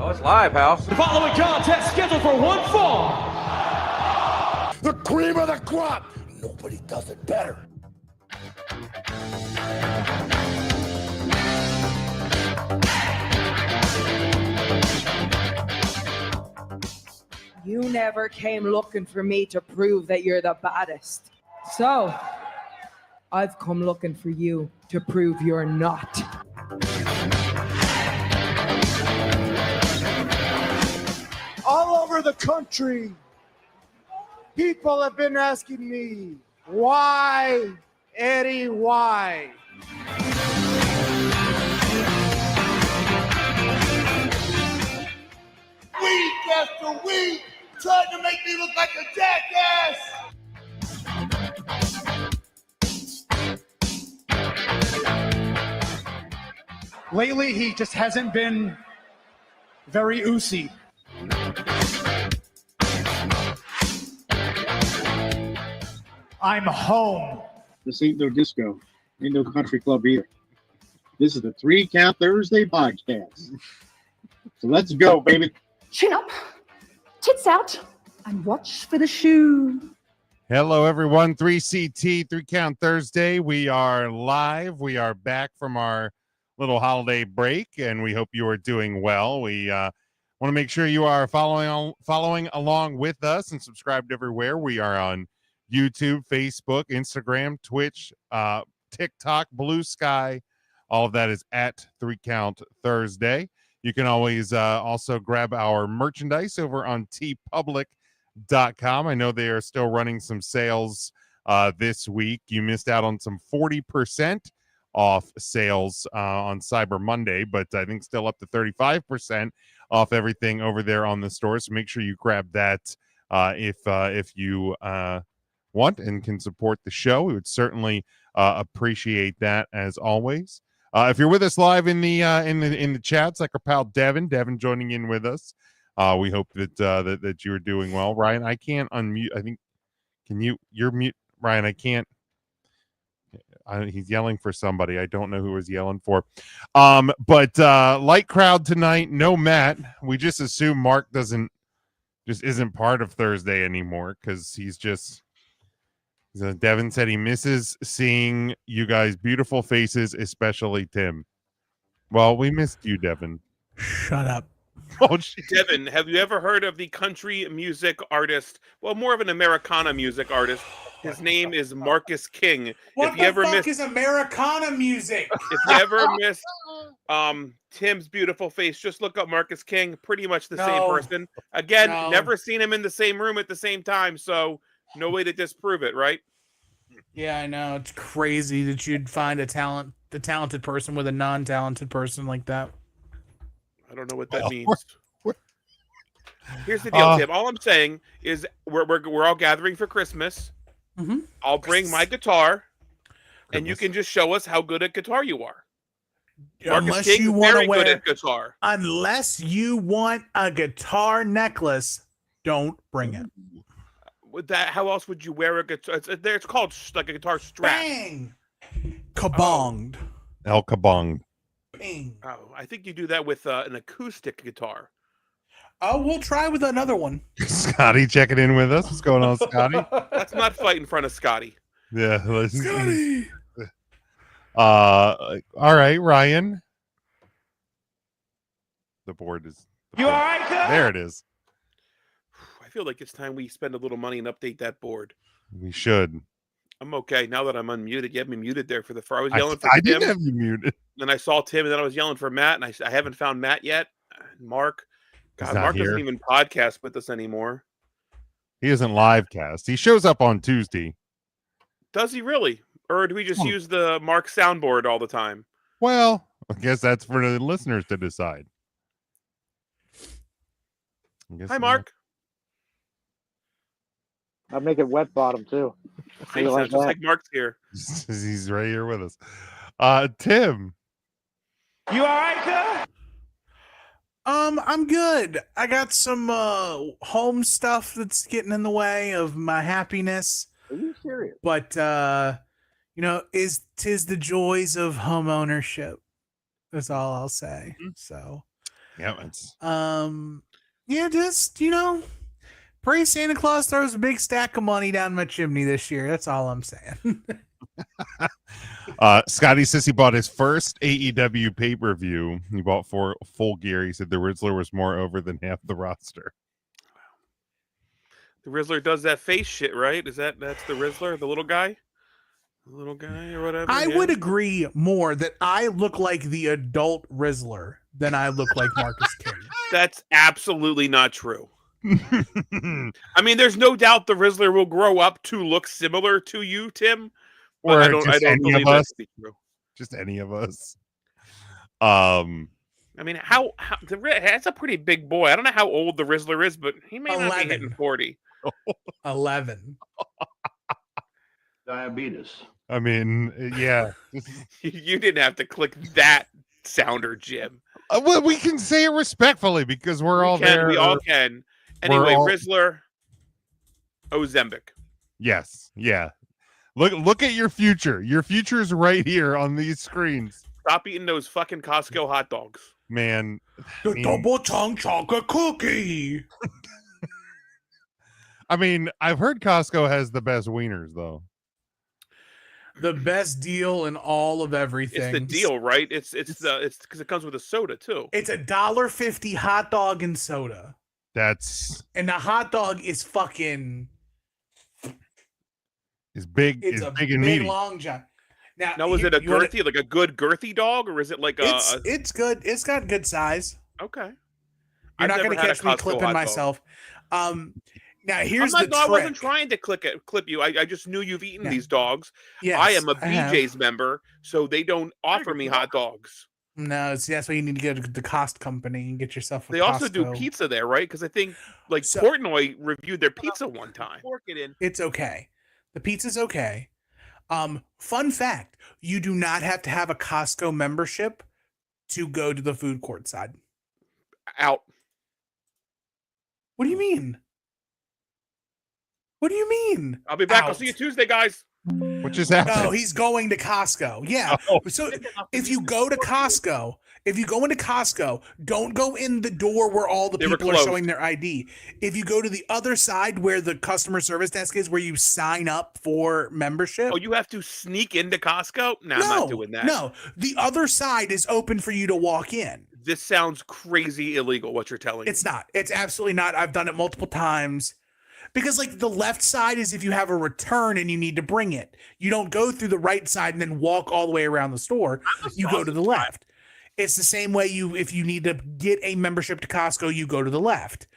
Oh, it's live, House. The following contest scheduled for one fall. The cream of the crop. Nobody does it better. You never came looking for me to prove that you're the baddest. So, I've come looking for you to prove you're not. All over the country, people have been asking me, why, Eddie, why? Week after week, trying to make me look like a jackass. Lately, he just hasn't been very oozy. I'm home. This ain't no disco. Ain't no country club either. This is the 3 Count Thursday podcast. So let's go, baby. Chin up, tits out, and watch for the shoe. Hello, everyone. 3CT, 3 Count Thursday. We are live. We are back from our little holiday break, and we hope you are doing well. We want to make sure you are following along with us and subscribed everywhere. We are on YouTube, Facebook, Instagram, Twitch, TikTok, Blue Sky. All of that is at 3 Count Thursday. You can always also grab our merchandise over on tpublic.com. I know they are still running some sales this week. You missed out on some 40% off sales on Cyber Monday, but I think still up to 35% off everything over there on the store. So make sure you grab that if you want and can support the show. We would certainly appreciate that as always. If you're with us live in the chats, like our pal Devin joining in with us, we hope that you're doing well. Ryan, I can't unmute. I think you're mute, Ryan. I can't. He's yelling for somebody. I don't know who he's yelling for. But light crowd tonight. No Matt. We just assume Mark isn't part of Thursday anymore because he's just. Devin said he misses seeing you guys' beautiful faces, especially Tim. Well, we missed you, Devin. Shut up. Oh, Devin, have you ever heard of the country music artist? Well, more of an Americana music artist. His name is Marcus King. What the fuck is Americana music? If you ever missed Tim's beautiful face, just look up Marcus King. Pretty much the same person. Again, never seen him in the same room at the same time, so no way to disprove it, right? Yeah, I know. It's crazy that you'd find the talented person with a non-talented person like that. I don't know what that means. Here's the deal, Tim. All I'm saying is we're all gathering for Christmas. Mm-hmm. I'll bring my guitar, and you can just show us how good at guitar you are. Unless you want to wear guitar. Unless you want a guitar necklace, don't bring it. With that, how else would you wear a guitar? It's called like a guitar strap. Bang! Kabonged. El kabonged. Bang. Oh, I think you do that with an acoustic guitar. Oh, we'll try with another one. Scotty checking in with us. What's going on, Scotty? Let's not fight in front of Scotty. Yeah. Scotty! All right, Ryan. The board is... You all right, Tim? There it is. I feel like it's time we spend a little money and update that board. We should. I'm okay now that I'm unmuted. You have me muted there for I was yelling for I Tim. didn't have you muted. Then I saw Tim, and then I was yelling for Matt, and I haven't found Matt yet. Mark, God, Mark doesn't even podcast with us anymore. He isn't live cast. He shows up on Tuesday. Does he really? Or do we just use the Mark soundboard all the time? Well, I guess that's for the listeners to decide. Hi, Mark. I'll make it wet bottom too. Sounds just like Mark's here. He's right here with us. Tim. You all right, Tim? I'm good. I got some home stuff that's getting in the way of my happiness. Are you serious? But tis the joys of home ownership. That's all I'll say. So Yeah, it's just pray Santa Claus throws a big stack of money down my chimney this year. That's all I'm saying. Scotty says he bought his first AEW pay-per-view. He bought for full gear. He said the Rizzler was more over than half the roster. The Rizzler does that face shit, right? That's the Rizzler, the little guy? The little guy or whatever. I would agree more that I look like the adult Rizzler than I look like Marcus King. That's absolutely not true. I mean, there's no doubt the Rizzler will grow up to look similar to you, Tim. But I don't believe that to be true. Just any of us. I mean, that's a pretty big boy. I don't know how old the Rizzler is, but he may not be hitting 40. 11. Diabetes. I mean, yeah. You didn't have to click that sounder, Jim. Well, we can say it respectfully because we all there. We all can. Anyway, Rizzler, Ozembic. Yes, yeah. Look at your future. Your future's right here on these screens. Stop eating those fucking Costco hot dogs. Man. The double tongue chocolate cookie. I mean, I've heard Costco has the best wieners, though. The best deal in all of everything. It's the deal, right? It's because it comes with a soda too. It's $1.50 hot dog and soda. And the hot dog is fucking. It's big. It's a a big and big meaty. long john. Now, is it a girthy, like a good girthy dog, or is it like It's good. It's got good size. Okay. You're not going to catch me clipping myself. Now here's the trick. I wasn't trying to clip you. I just knew you've eaten these dogs. Yes, I am a BJ's member, so they don't offer me hot dogs. No, that's why you need to go to the Cost Company and get yourself a They also do pizza there, right? Because I think Portnoy reviewed their pizza one time. It's okay. The pizza's okay. Fun fact, you do not have to have a Costco membership to go to the food court side. Out. What do you mean? What do you mean? I'll be back. I'll see you Tuesday, guys. Which is happening. No, he's going to Costco. Yeah. Oh. So if you go into Costco, don't go in the door where all the people are showing their ID. If you go to the other side where the customer service desk is, where you sign up for membership. Oh, you have to sneak into Costco? No, I'm not doing that. No, the other side is open for you to walk in. This sounds crazy illegal, what you're telling me. It's not. It's absolutely not. I've done it multiple times. Because the left side is if you have a return and you need to bring it. You don't go through the right side and then walk all the way around the store. You go to the left. It's the same way if you need to get a membership to Costco, you go to the left.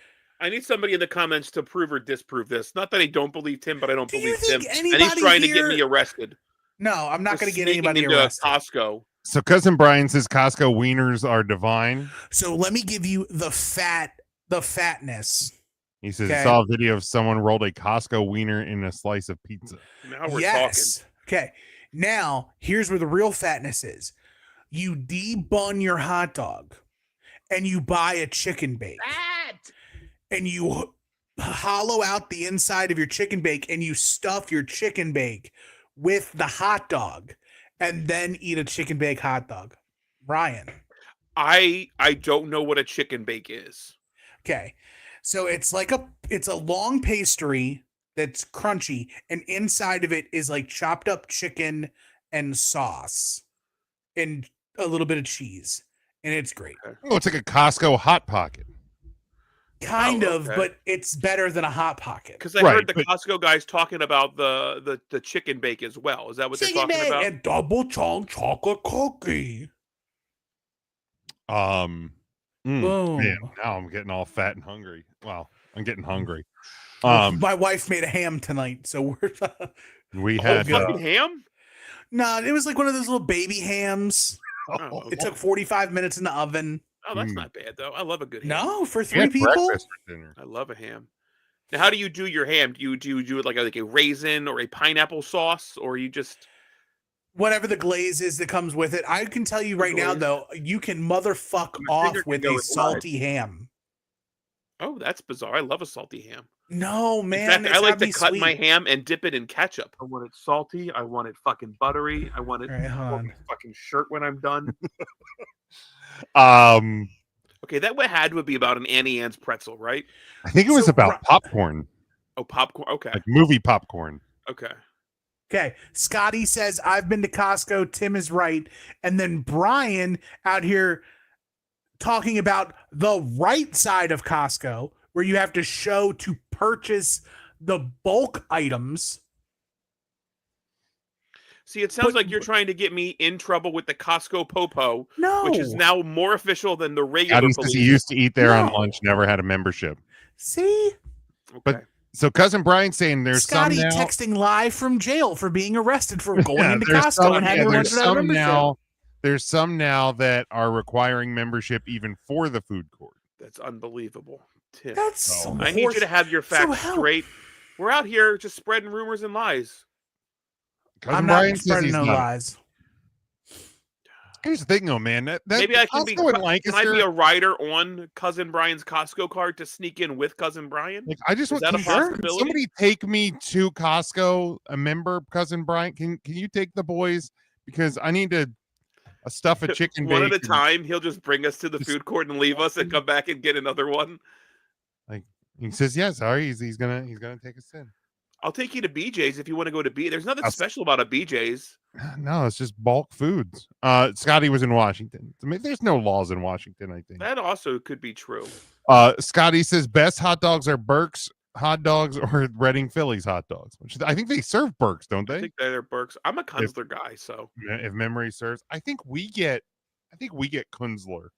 I need somebody in the comments to prove or disprove this. Not that I don't believe Tim, but I don't believe Tim. And he's trying to get me arrested. No, I'm not going to get anybody arrested. Costco. So Cousin Brian says Costco wieners are divine. So let me give you the fatness. He says he saw a video of someone rolled a Costco wiener in a slice of pizza. Now we're talking. Okay. Now, here's where the real fatness is. You debun your hot dog and you buy a chicken bake. And you hollow out the inside of your chicken bake and you stuff your chicken bake with the hot dog and then eat a chicken bake hot dog. Ryan. I don't know what a chicken bake is. Okay. So it's a long pastry that's crunchy, and inside of it is like chopped up chicken and sauce and a little bit of cheese, and it's great. Oh, it's like a Costco Hot Pocket. Kind of, but it's better than a Hot Pocket. Because I heard the Costco guys talking about the chicken bake as well. Is that what they're talking about? And double chunk chocolate cookie. Boom. Man, now I'm getting all fat and hungry. Well, I'm getting hungry. My wife made a ham tonight, so we had fucking ham. No, it was like one of those little baby hams. It took 45 minutes in the oven. Oh, that's not bad though. I love a good ham. No, for 3 people. I love a ham. Now, how do you do your ham? Do you do it like a raisin or a pineapple sauce, or you just whatever the glaze is that comes with it? I can tell you right now, though, you can motherfuck off with a salty ham. Oh, that's bizarre. I love a salty ham. No, man. In fact, I like to cut my ham and dip it in ketchup. I want it salty. I want it fucking buttery. I want it fucking shirt when I'm done. Okay, that would be about an Annie Ann's pretzel, right? I think it was about popcorn. Oh, popcorn. Okay. Like movie popcorn. Okay. Okay. Scotty says, I've been to Costco. Tim is right. And then Brian out here talking about the right side of Costco, where you have to show to purchase the bulk items. See, it sounds like you're trying to get me in trouble with the Costco Popo, No. which is now more official than the regular Scotty police. says he used to eat there on lunch, never had a membership. See? Okay. But so cousin Brian's saying there's Scotty some now, texting live from jail for being arrested for going into there's Costco and having there's lunch without a some membership. now. There's some now that are requiring membership even for the food court. That's unbelievable, Tim. That's some I need you to have your facts So straight. We're out here just spreading rumors and lies. Cousin I'm Brian not says spreading he's no not. lies. Here's the thing, though, man. That Maybe I can be. Costco in Can I Lancaster, be a rider on Cousin Brian's Costco card to sneak in with Cousin Brian? like, I just Is want that a can possibility? somebody take me to Costco, a member, cousin Brian. Can you take the boys? Because I need to stuff a chicken One at a bacon. time. He'll just bring us to the food court and leave us and come back and get another one. Like he says, yeah, sorry, he's gonna take us in. I'll take you to BJ's if you want to go to B. There's nothing special about a BJ's. No, it's just bulk foods. Scotty was in Washington. I mean, there's no laws in Washington, I think. That also could be true. Scotty says best hot dogs are Burke's hot dogs or Reading Phillies hot dogs, which I think they serve Burke's, don't I they? think they're Burke's. I'm a Kunzler guy, so If memory serves, I think we get Kunzler.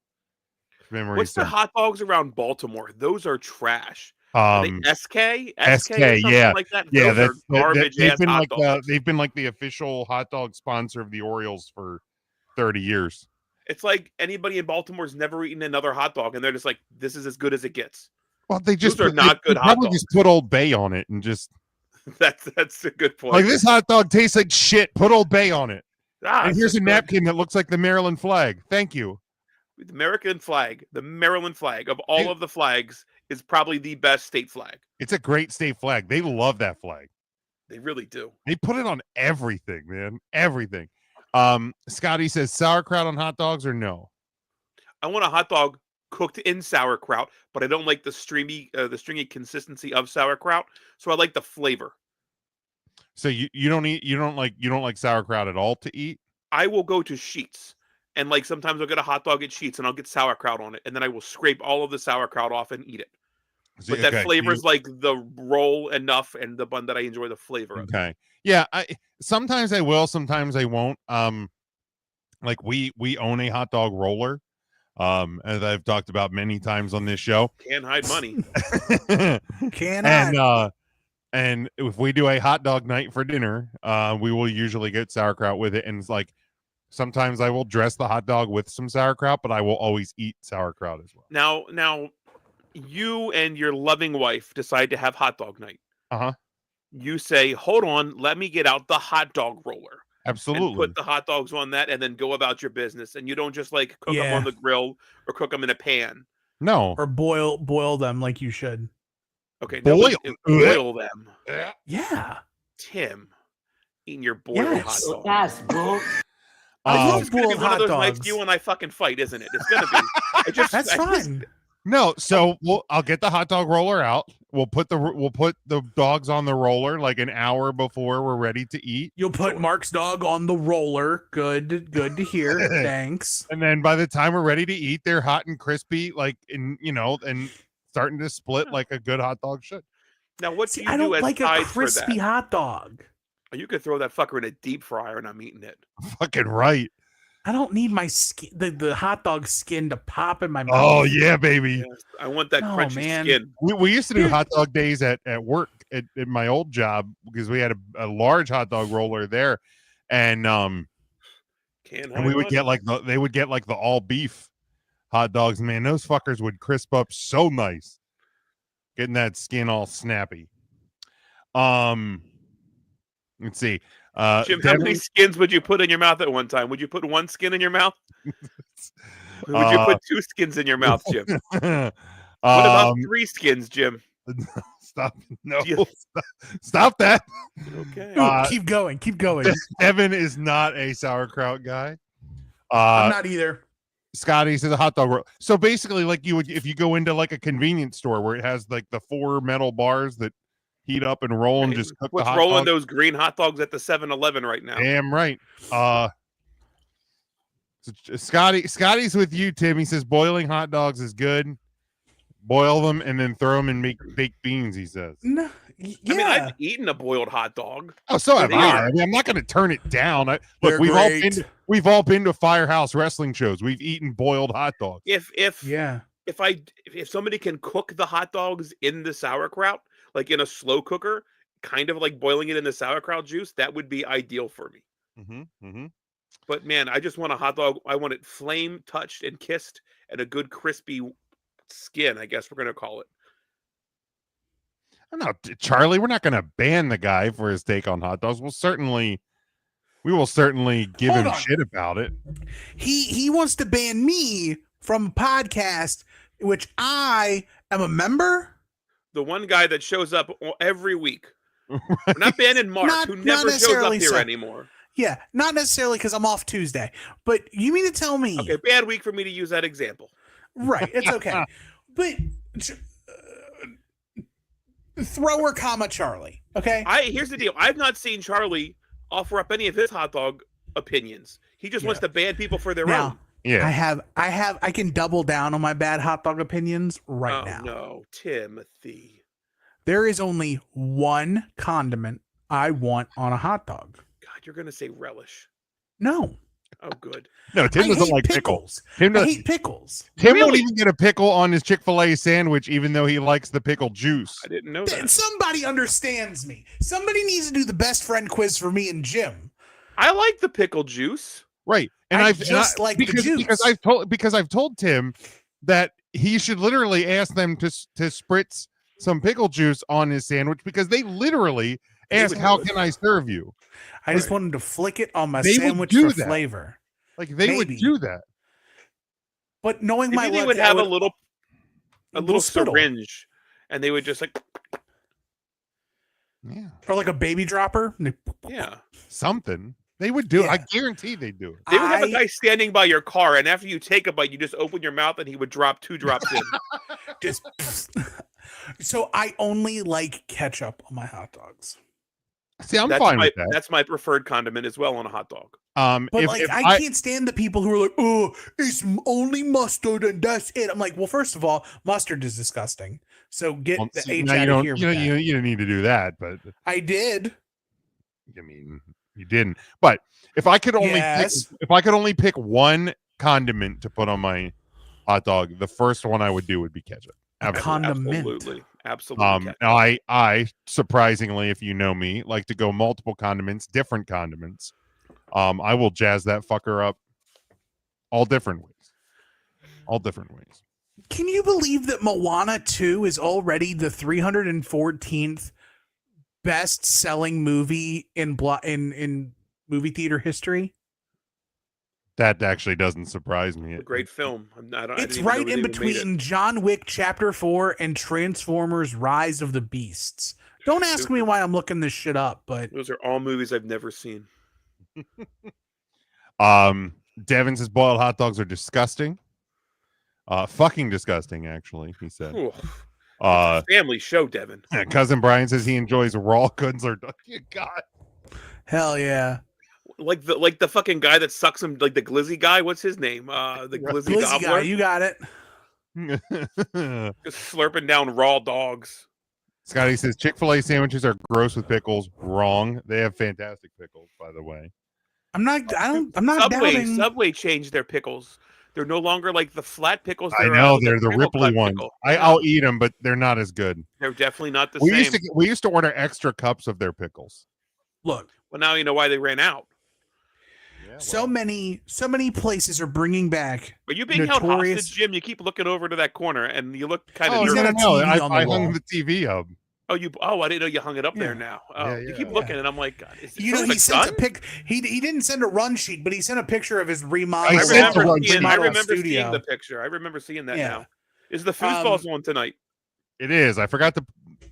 If memory what's the serves. hot dogs around Baltimore? Those are trash. Are they SK? or SK, something yeah, like that? yeah. Those are garbage they've been hot like dogs. they've been like the official hot dog sponsor of the Orioles for 30 years. It's like anybody in Baltimore's never eaten another hot dog, and they're just like, "This is as good as it gets." Well, they just Those are not good they hot probably dogs. just put Old Bay on it and just That's a good point. like this hot dog tastes like shit. Put Old Bay on it. Ah, And here's a good. napkin that looks like the Maryland flag. Thank you. The American flag, the Maryland flag of all of the flags, is probably the best state flag. It's a great state flag. They love that flag. They really do. They put it on everything, man. Everything. Scotty says sauerkraut on hot dogs or no? I want a hot dog cooked in sauerkraut, but I don't like the stringy consistency of sauerkraut. So I like the flavor. So you don't like sauerkraut at all to eat? I will go to Sheetz, and like sometimes I'll get a hot dog at Sheetz, and I'll get sauerkraut on it, and then I will scrape all of the sauerkraut off and eat it. But that flavor is like the roll enough, and the bun that I enjoy the flavor of. Okay. Yeah, sometimes I will, sometimes I won't. Like we own a hot dog roller. As I've talked about many times on this show. Can't hide money. And if we do a hot dog night for dinner, we will usually get sauerkraut with it. And it's like sometimes I will dress the hot dog with some sauerkraut, but I will always eat sauerkraut as well. Now, you and your loving wife decide to have hot dog night. Uh-huh. You say, "Hold on, let me get out the hot dog roller." Absolutely. And put the hot dogs on that, and then go about your business. And you don't just like cook them on the grill or cook them in a pan. No. Or boil them like you should. Okay, boil them. Yeah. Tim, eating your boiled hot dog. Yes, bro. I love It's gonna be boiled one of hot those dogs. nights you and I fucking fight, isn't it? It's gonna be. That's fine. No, so I'll get the hot dog roller out. We'll put the dogs on the roller like an hour before we're ready to eat. You'll put Mark's dog on the roller. Good to hear. Thanks. And then by the time we're ready to eat, they're hot and crispy, like and starting to split like a good hot dog should. Now, what do you I do don't as like a sides for crispy that? hot dog. You could throw that fucker in a deep fryer and I'm eating it. Fucking right. I don't need my skin, the hot dog skin to pop in my mouth. Oh yeah, baby. Yes, I want that No, crunchy man. skin. We used to do hot dog days at work at my old job because we had a large hot dog roller there, and we would get like they would get like the all beef hot dogs. Man, those fuckers would crisp up so nice, getting that skin all snappy. Let's see. Jim, how many skins would you put in your mouth at one time? Would you put one skin in your mouth? Or would you put two skins in your mouth, Jim? What about three skins, Jim? Stop! No, stop that. Okay. Keep going. Evan is not a sauerkraut guy. I'm not either. Scotty's is a hot dog roll. So basically, like you would if you go into like a convenience store where it has like the 4 metal bars that heat up and roll and just cook the What's hot rolling dog. those green hot dogs at the 7-Eleven right now? Damn right. So Scotty's with you, Tim. He says boiling hot dogs is good. Boil them and then throw them in baked beans. He says. No, I mean, I've eaten a boiled hot dog. Oh, so have I. I mean, I'm not going to turn it down. Look, we've all been to Firehouse wrestling shows. We've eaten boiled hot dogs. If somebody can cook the hot dogs in the sauerkraut, like in a slow cooker, kind of like boiling it in the sauerkraut juice, that would be ideal for me. But man, I just want a hot dog. I want it flame touched and kissed and a good crispy skin, I guess we're going to call it. I don't know, Charlie, we're not going to ban the guy for his take on hot dogs. We will certainly give him shit about it. He wants to ban me from a podcast, which I am a member. The one guy that shows up every week. Right. We're not banning Mark, who never shows up here anymore. Yeah, not necessarily because I'm off Tuesday. But you mean to tell me... Okay, bad week for me to use that example. Right, it's okay. But... thrower, Charlie. Okay. Here's the deal. I've not seen Charlie offer up any of his hot dog opinions. He just wants to ban people for their own. Yeah. I can double down on my bad hot dog opinions right now. No, Timothy. There is only one condiment I want on a hot dog. God, you're gonna say relish. No. Oh, good. No, Tim doesn't like pickles. I hate pickles. Tim won't even get a pickle on his Chick-fil-A sandwich, even though he likes the pickle juice. I didn't know that. Somebody understands me. Somebody needs to do the best friend quiz for me and Jim. I like the pickle juice. Right. And I've the juice. Because I've told Tim that he should literally ask them to spritz some pickle juice on his sandwich because they literally ask, how can I serve you? I just wanted to flick it on my sandwich for flavor. Like they would do that. But knowing my luck, they would have a little syringe and they would just like, or like a baby dropper. Yeah. Something. They would do it. I guarantee they'd do it. They would have a guy standing by your car, and after you take a bite, you just open your mouth and he would drop 2 drops in. Just so I only like ketchup on my hot dogs. See, I'm fine with that. That's my preferred condiment as well on a hot dog. But I can't stand the people who are like, oh, it's only mustard and that's it. I'm like, well, first of all, mustard is disgusting. So get the H out of here. You don't need to do that, but I did. I mean, you didn't. But if I could only pick one condiment to put on my hot dog, the first one I would do would be ketchup. Absolutely. Absolutely. I surprisingly, if you know me, like to go multiple condiments, different condiments. I will jazz that fucker up all different ways. Can you believe that Moana 2 is already the 314th best-selling movie in movie theater history? That actually doesn't surprise me. A great film. It's right in between John Wick Chapter 4 and Transformers Rise of the Beasts. Don't ask me why I'm looking this shit up, but... Those are all movies I've never seen. Devin says boiled hot dogs are disgusting. Fucking disgusting, actually, he said. Family show, Devin. Cousin Brian says he enjoys raw goods or... God. Hell yeah. Like the fucking guy that sucks him, like the glizzy guy. What's his name? The glizzy gobbler. Guy, you got it. Just slurping down raw dogs. Scotty says Chick-fil-A sandwiches are gross with pickles. Wrong. They have fantastic pickles, by the way. I'm not doubting. Subway changed their pickles. They're no longer like the flat pickles. I know they're the Ripley ones. I'll eat them, but they're not as good. They're definitely not the same. We used to order extra cups of their pickles. Look. Well, now you know why they ran out. So many places are bringing back. Are you being held hostage, Jim? You keep looking over to that corner, and you look kind of. I hung the TV up. I didn't know you hung it up there now. You keep looking, and I'm like, God, is he sent a pic. He didn't send a run sheet, but he sent a picture of his remodel. I remember seeing the picture. I remember seeing that now. Is the foosballs one tonight? It is. I forgot to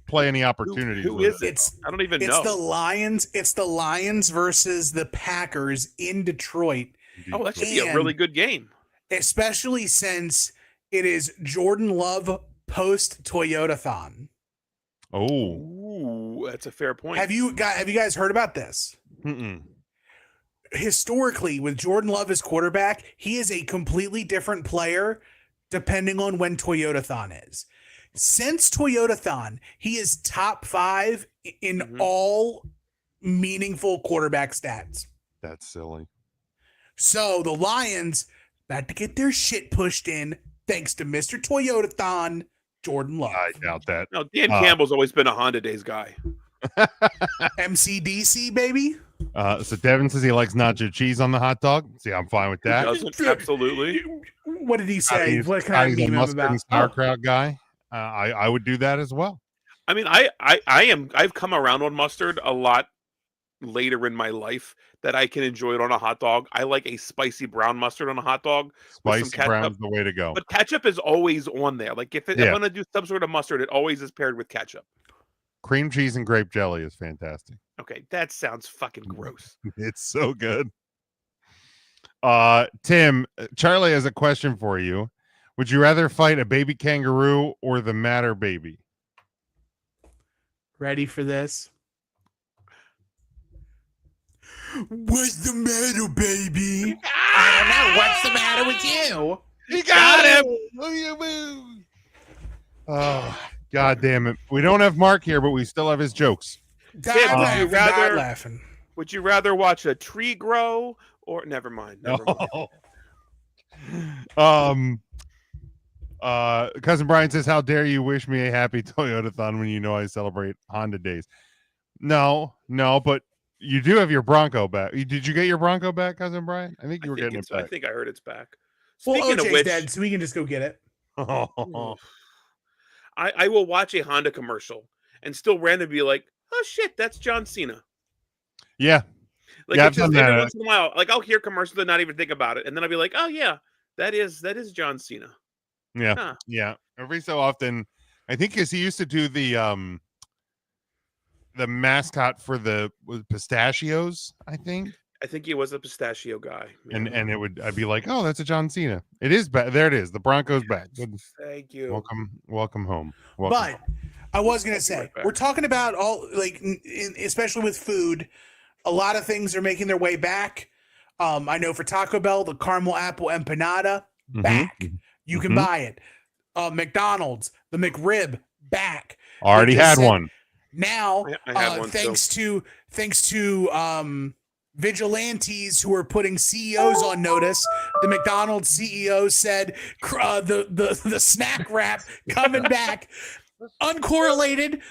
play any opportunities. Who is it? I don't even know. It's the Lions. It's the Lions versus the Packers in Detroit. Oh, that should be a really good game. especially since it is Jordan Love post Toyotathon. Oh, Ooh, that's a fair point. Have you guys heard about this? mm-mm. Historically, with Jordan Love as quarterback, he is a completely different player depending on when Toyotathon is. Since Toyotathon, he is top 5 in all meaningful quarterback stats. That's silly. So the Lions about to get their shit pushed in thanks to Mr. Toyotathon, Jordan Love. I doubt that. No, Dan Campbell's always been a Honda Days guy. MCDC, baby. So Devin says he likes nacho cheese on the hot dog. See, I'm fine with that. Absolutely. What did he say? He's What kind of a meme mustard about? and sauerkraut guy. I would do that as well. I mean, I've come around on mustard a lot later in my life that I can enjoy it on a hot dog. I like a spicy brown mustard on a hot dog. Spicy brown is the way to go. But ketchup is always on there. Like if I'm going to do some sort of mustard, it always is paired with ketchup. Cream cheese and grape jelly is fantastic. Okay, that sounds fucking gross. It's so good. Tim, Charlie has a question for you. Would you rather fight a baby kangaroo or the Matter baby? Ready for this? What's the matter, baby? I don't know. What's the matter with you? You got him. Oh, God damn it. We don't have Mark here, but we still have his jokes. Die laughing. Would you rather watch a tree grow or never mind? Cousin Brian says, how dare you wish me a happy Toyotathon when you know I celebrate Honda Days? No, but you do have your Bronco back. Did you get your Bronco back, Cousin Brian? I think you were getting it back. I think I heard it's back. Well, Speaking OJ's of which, dead, so we can just go get it. I will watch a Honda commercial and still randomly be like, oh shit, that's John Cena. Yeah. Like yeah, it's just every once in a while, like I'll hear commercials and not even think about it. And then I'll be like, oh yeah, that is John Cena. Yeah. Huh. Yeah. Every so often, I think because he used to do the mascot for the pistachios, I think he was a pistachio guy. Yeah. And I'd be like, oh, that's a John Cena. It is back. There it is. The Bronco's back. Good. Thank you. Welcome home. But I was going to say, we're talking about all, like, especially with food, a lot of things are making their way back. I know for Taco Bell, the caramel apple empanada, back. You can buy it. McDonald's, the McRib, back. Already had one. Now, I have one thanks to vigilantes who are putting CEOs on notice, the McDonald's CEO said the snack wrap coming back. Uncorrelated,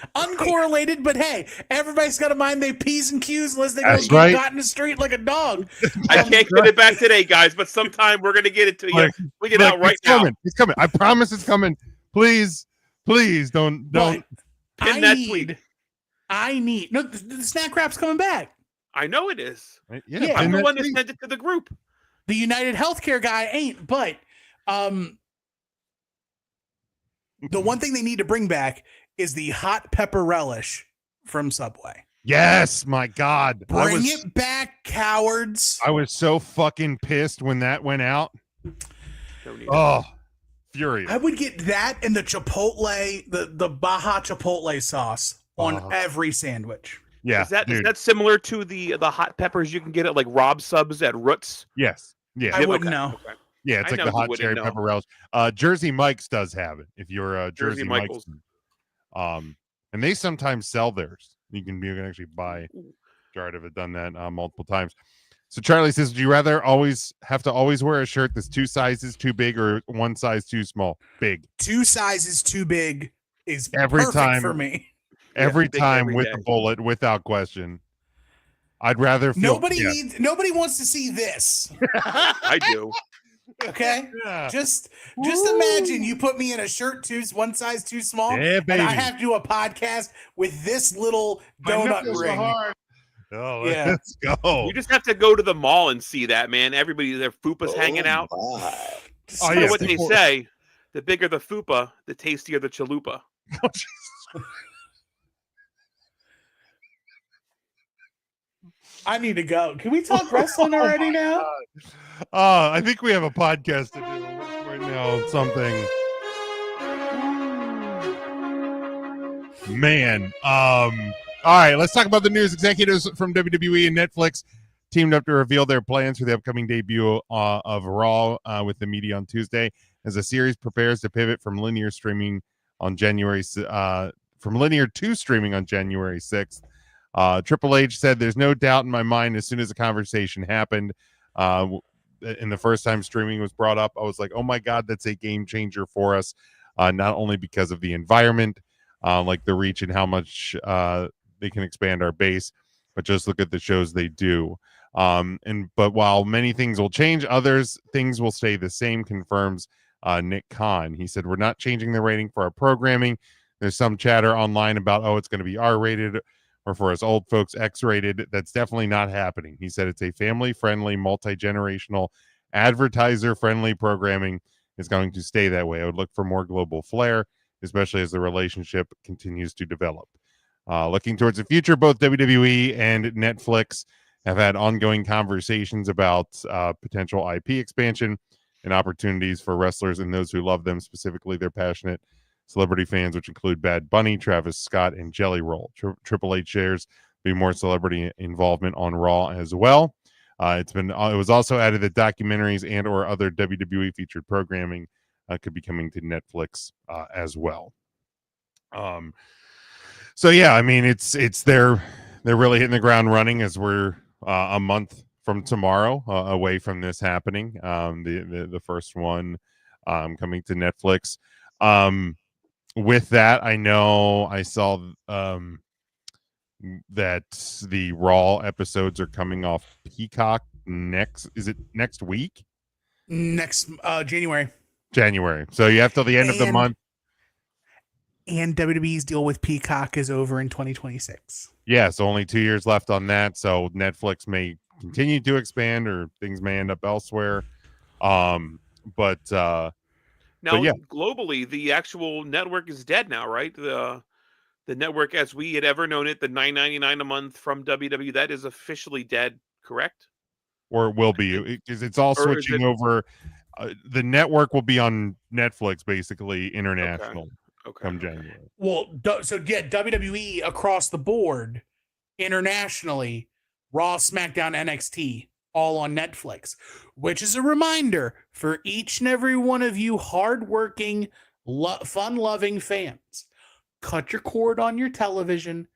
but hey, everybody's got to mind their P's and Q's unless they go get caught in the street like a dog. I can't get it back today, guys, but sometime we're gonna get it to you. We get out right now. It's coming. I promise it's coming. Please don't. Pin that tweet. I need the snack wrap's coming back. I know it is. Yeah, I'm the one that sent it to the group. The United Healthcare guy ain't, but the one thing they need to bring back is the hot pepper relish from Subway. Yes, my God. Bring it back, cowards. I was so fucking pissed when that went out. Oh, furious. I would get that and the Chipotle, the Baja Chipotle sauce on every sandwich. Yeah. Is that similar to the hot peppers you can get at like Rob Subs at Roots? Yes. Yeah. I wouldn't know. Okay. Yeah, it's like the hot cherry pepper relish. Jersey Mike's does have it. If you're a Jersey Mike's, and they sometimes sell theirs. You can actually buy. Jared have done that multiple times. So Charlie says, "Would you rather always wear a shirt that's 2 sizes too big or 1 size too small?" Big. 2 sizes too big is every perfect time for me. Every time with the bullet, without question. I'd rather feel. Nobody wants to see this. I do. Okay, just imagine you put me in a shirt 1 size too small, and I have to do a podcast with this little donut ring. Oh, yeah. Let's go. You just have to go to the mall and see that, man. Everybody, their fupa's hanging out. What they say: the bigger the fupa, the tastier the chalupa. Oh, Jesus. I need to go. Can we talk wrestling already now? I think we have a podcast to do. right now. Something. Man. All right, let's talk about the news. Executives from WWE and Netflix teamed up to reveal their plans for the upcoming debut of Raw with the media on Tuesday, as the series prepares to pivot from linear streaming on January from linear to streaming on January 6th. Triple H said, "There's no doubt in my mind as soon as the conversation happened, and the first time streaming was brought up, I was like, oh my God, that's a game changer for us, not only because of the environment, like the reach and how much they can expand our base, but just look at the shows they do. But while many things will change, others things will stay the same," confirms Nick Khan. He said, "We're not changing the rating for our programming. There's some chatter online about, oh, it's going to be R-rated, or for us old folks, X-rated. That's definitely not happening." He said, "It's a family-friendly, multi-generational, advertiser-friendly programming. Is going to stay that way. I would look for more global flair, especially as the relationship continues to develop." Looking towards the future, both WWE and Netflix have had ongoing conversations about potential IP expansion and opportunities for wrestlers and those who love them, specifically their passionate celebrity fans, which include Bad Bunny, Travis Scott, and Jelly Roll. Triple H shares be more celebrity involvement on Raw as well. It was also added that documentaries and or other WWE featured programming could be coming to Netflix as well. So yeah, I mean, they're really hitting the ground running as we're a month from tomorrow away from this happening. The first one coming to Netflix. With that, I know I saw that the Raw episodes are coming off Peacock next week? Next January. So you have till the end of the month. And WWE's deal with Peacock is over in 2026. Yeah, so only 2 years left on that. So Netflix may continue to expand, or things may end up elsewhere. Now, yeah. globally, the actual network is dead now, right? The network as we had ever known it, the $9.99 a month from WWE, that is officially dead, correct? Or it will be, because it's all switching over. The network will be on Netflix, basically international, come January. Well, so yeah, WWE across the board, internationally, Raw, SmackDown, NXT, all on Netflix, which is a reminder for each and every one of you hardworking, fun-loving fans. Cut your cord on your television,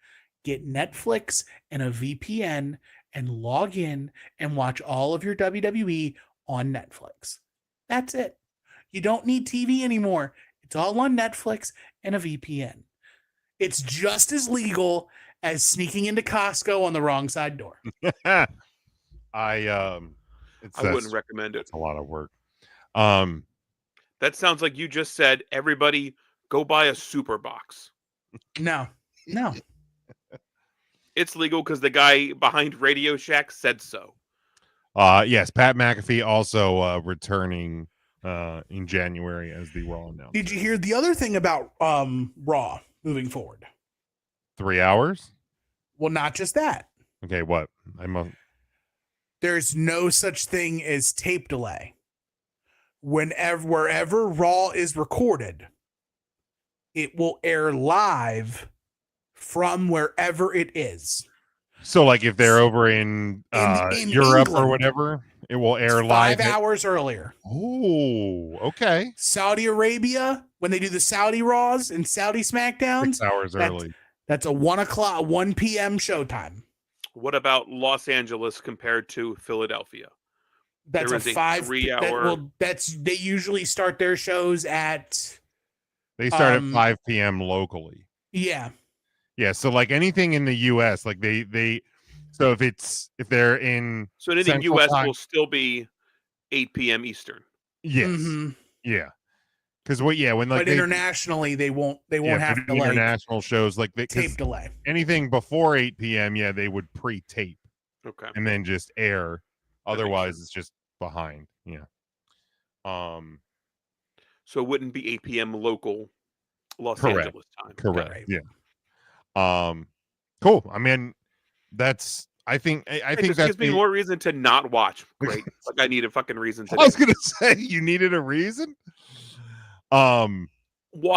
get Netflix and a VPN, and log in and watch all of your WWE on Netflix. That's it. You don't need TV anymore. It's all on Netflix and a VPN. It's just as legal as sneaking into Costco on the wrong side door. I wouldn't recommend it. It's a lot of work. That sounds like you just said, everybody go buy a super box. No. It's legal because the guy behind Radio Shack said so. Yes, Pat McAfee also returning in January as the Raw announcer. Did you hear the other thing about Raw moving forward? 3 hours? Well, not just that. Okay, what? There's no such thing as tape delay. Wherever Raw is recorded, it will air live from wherever it is. So, like, if they're over in Europe England, or whatever, it will air live 5 hours earlier. Oh, okay. Saudi Arabia, when they do the Saudi Raws and Saudi SmackDowns, 6 hours early. That's a 1 p.m. showtime. What about Los Angeles compared to Philadelphia? That's a 3 hour. They usually start their shows at. They start at 5 p.m. locally. Yeah. Yeah. So like anything in the U.S., like so if they're in. So anything U.S. will still be 8 p.m. Eastern. Yes. Mm-hmm. Yeah. Because but internationally they won't have to international shows like tape delay. Anything before 8 p.m. they would pre-tape. Okay. And then just air. Otherwise it's just behind. Yeah. So it wouldn't be 8 p.m. local Los Correct. Angeles time. Correct. Right. Yeah. Cool. I mean, I think that gives me more reason to not watch. Great. Like I need a fucking reason to. I was gonna say you needed a reason. Walking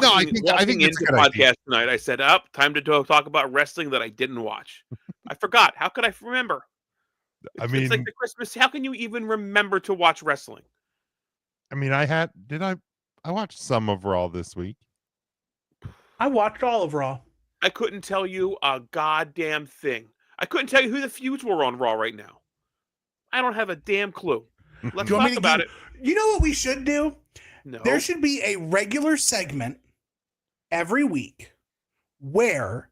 I think that's into a good podcast idea. tonight, I said, time to talk about wrestling that I didn't watch. I forgot. How could I remember? It's like the Christmas. How can you even remember to watch wrestling? I mean, I watched some of Raw this week. I watched all of Raw. I couldn't tell you a goddamn thing. I couldn't tell you who the feuds were on Raw right now. I don't have a damn clue. Let's talk about it. You know what we should do? No. There should be a regular segment every week where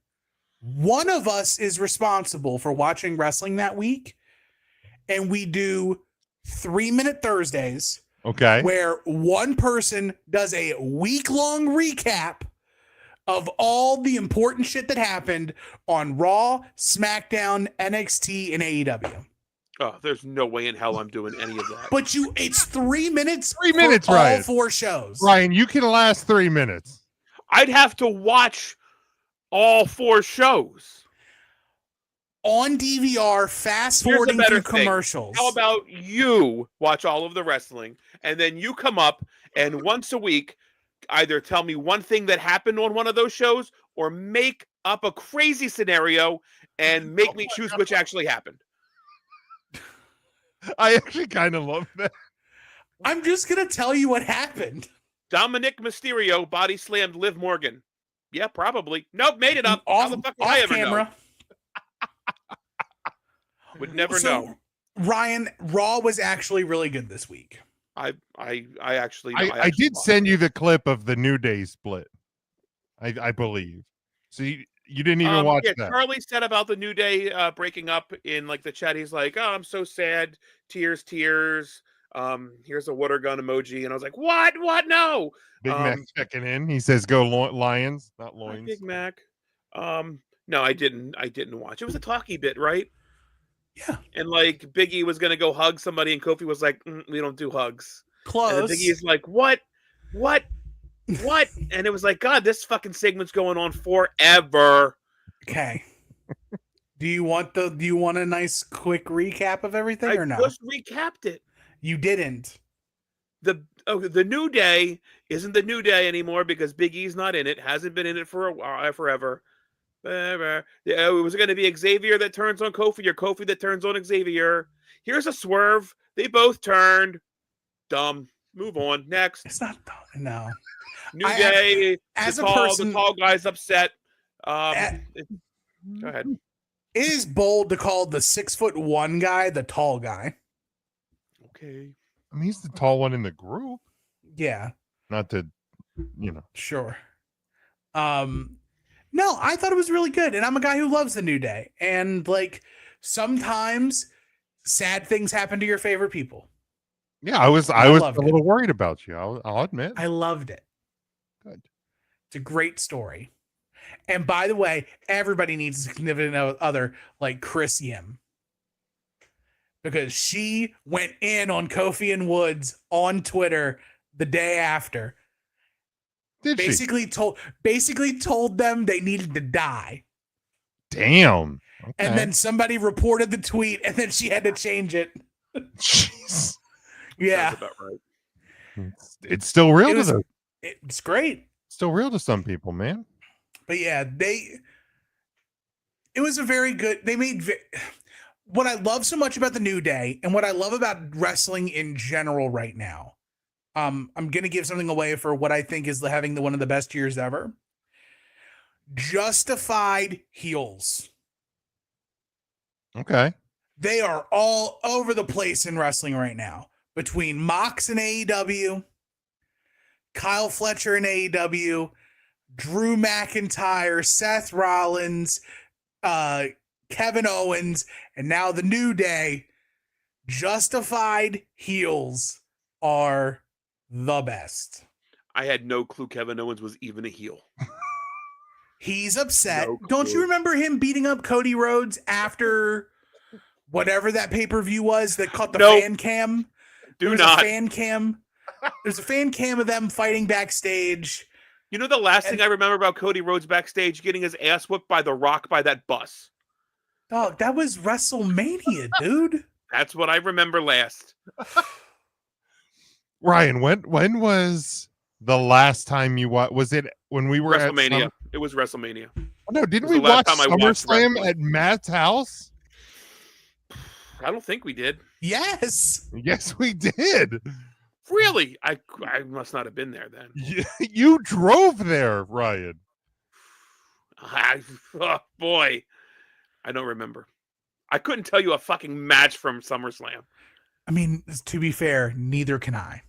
one of us is responsible for watching wrestling that week, and we do 3-minute Thursdays. Okay. Where one person does a week-long recap of all the important shit that happened on Raw, SmackDown, NXT, and AEW. Oh, there's no way in hell I'm doing any of that. But it's 3 minutes. 3 minutes, for Ryan. all 4 shows. Ryan, you can last 3 minutes. I'd have to watch all 4 shows on DVR, fast forwarding through commercials. How about you watch all of the wrestling, and then you come up and once a week either tell me one thing that happened on one of those shows, or make up a crazy scenario and make me choose which actually happened. I actually kind of love that. I'm just going to tell you what happened. Dominic Mysterio body slammed Liv Morgan. Yeah, probably. Nope, made it up. How the fuck would I ever know? Would never know. Ryan, Raw was actually really good this week. I actually did send you the clip of the New Day split. I believe. So you didn't even watch that. Charlie said about the New Day breaking up in like the chat. He's like, "Oh, I'm so sad. Tears, tears. Here's a water gun emoji." And I was like, "What? What? No." Big Mac checking in. He says, "Go Lions, not loins." Big Mac. No, I didn't watch. It was a talkie bit, right? Yeah. And like Big E was gonna go hug somebody, and Kofi was like, "We don't do hugs." Close. And Big E's like, "What? And it was like, God, this fucking segment's going on forever. Okay. Do you want a nice quick recap of everything or no? I just recapped it. You didn't. The New Day isn't the New Day anymore because Big E's not in it. Hasn't been in it for a while, forever. It was going to be Xavier that turns on Kofi, or Kofi that turns on Xavier. Here's a swerve. They both turned. Dumb. Move on. Next. It's not dumb. No. New Day. The tall guy's upset. Go ahead. It is bold to call the 6'1" guy the tall guy. Okay. I mean, he's the tall one in the group. Yeah. Not to, Sure. No, I thought it was really good. And I'm a guy who loves the New Day. And like sometimes sad things happen to your favorite people. Yeah, I was a little worried about you. I'll admit. I loved it. Good. It's a great story. And by the way, everybody needs a significant other like Chris Yim. Because she went in on Kofi and Woods on Twitter the day after. Basically told them they needed to die. Damn. Okay. And then somebody reported the tweet, and then she had to change it. Jeez. Yeah. That's about right. It's still real to them. It's great. Still real to some people, man. But yeah, it was a very good. They made what I love so much about the New Day, and what I love about wrestling in general right now. I'm going to give something away for what I think is having one of the best years ever. Justified heels. Okay. They are all over the place in wrestling right now. Between Mox and AEW, Kyle Fletcher and AEW, Drew McIntyre, Seth Rollins, Kevin Owens, and now the New Day, justified heels are the best. I had no clue Kevin Owens was even a heel. He's upset. No Don't you remember him beating up Cody Rhodes after whatever that pay-per-view was that caught the fan cam? There's a fan cam. There's a fan cam of them fighting backstage. You know the last thing I remember about Cody Rhodes backstage getting his ass whipped by The Rock by that bus? Dog, that was WrestleMania, dude. That's what I remember last. Ryan, when was the last time you watched? Was it when we were at WrestleMania? It was WrestleMania. No, didn't was we the last watch time I watched SummerSlam wrestling. at Matt's house? I don't think we did. Yes. Yes, we did. Really? I must not have been there then. You drove there, Ryan. Oh boy, I don't remember. I couldn't tell you a fucking match from SummerSlam. I mean, to be fair, neither can I.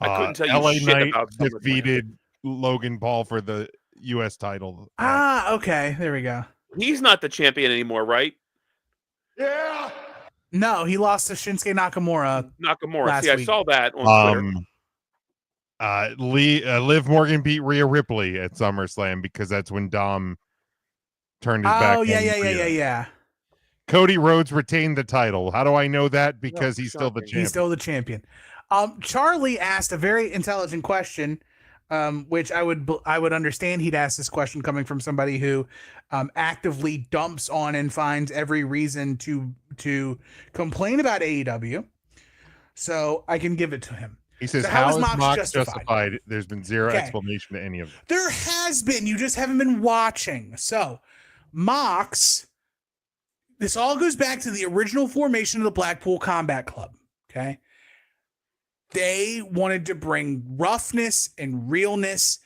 I couldn't tell you LA shit Knight about SummerSlam. defeated Logan Paul for the U.S. title. Okay. There we go. He's not the champion anymore, right? Yeah. No, he lost to Shinsuke Nakamura. See, I saw that on Twitter. Liv Morgan beat Rhea Ripley at SummerSlam because that's when Dom turned his back. Oh, yeah. Cody Rhodes retained the title. How do I know that? Because he's still the champion. He's still the champion. Charlie asked a very intelligent question, which I would understand he'd ask this question coming from somebody who actively dumps on and finds every reason to complain about AEW. So I can give it to him. He says, So how is Mox justified? There's been zero explanation to any of it. There has been. You just haven't been watching. So Mox, this all goes back to the original formation of the Blackpool Combat Club. Okay. They wanted to bring roughness and realness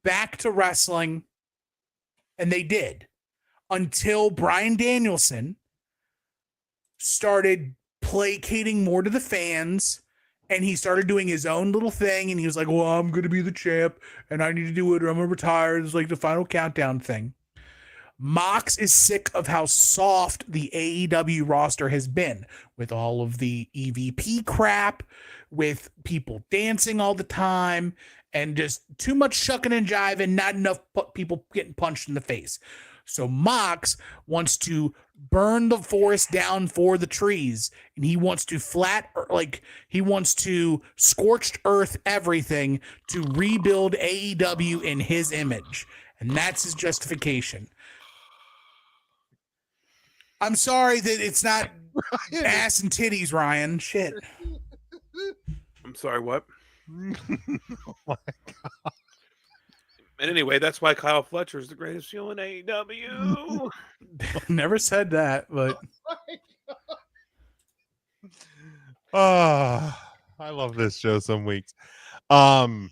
back to wrestling, and they did, until Bryan Danielson started placating more to the fans, and he started doing his own little thing, and he was like, well, I'm going to be the champ, and I need to do it, or I'm going to retire. It's like the final countdown thing. Mox is sick of how soft the AEW roster has been with all of the EVP crap, with people dancing all the time, and just too much shucking and jiving, not enough people getting punched in the face. So Mox wants to burn the forest down for the trees, and he wants to he wants to scorched earth everything to rebuild AEW in his image. And that's his justification. I'm sorry that it's not ass and titties, Ryan. Shit. I'm sorry, what? Oh my God. And anyway, that's why Kyle Fletcher is the greatest heel in AEW. Never said that, but I love this show some weeks. All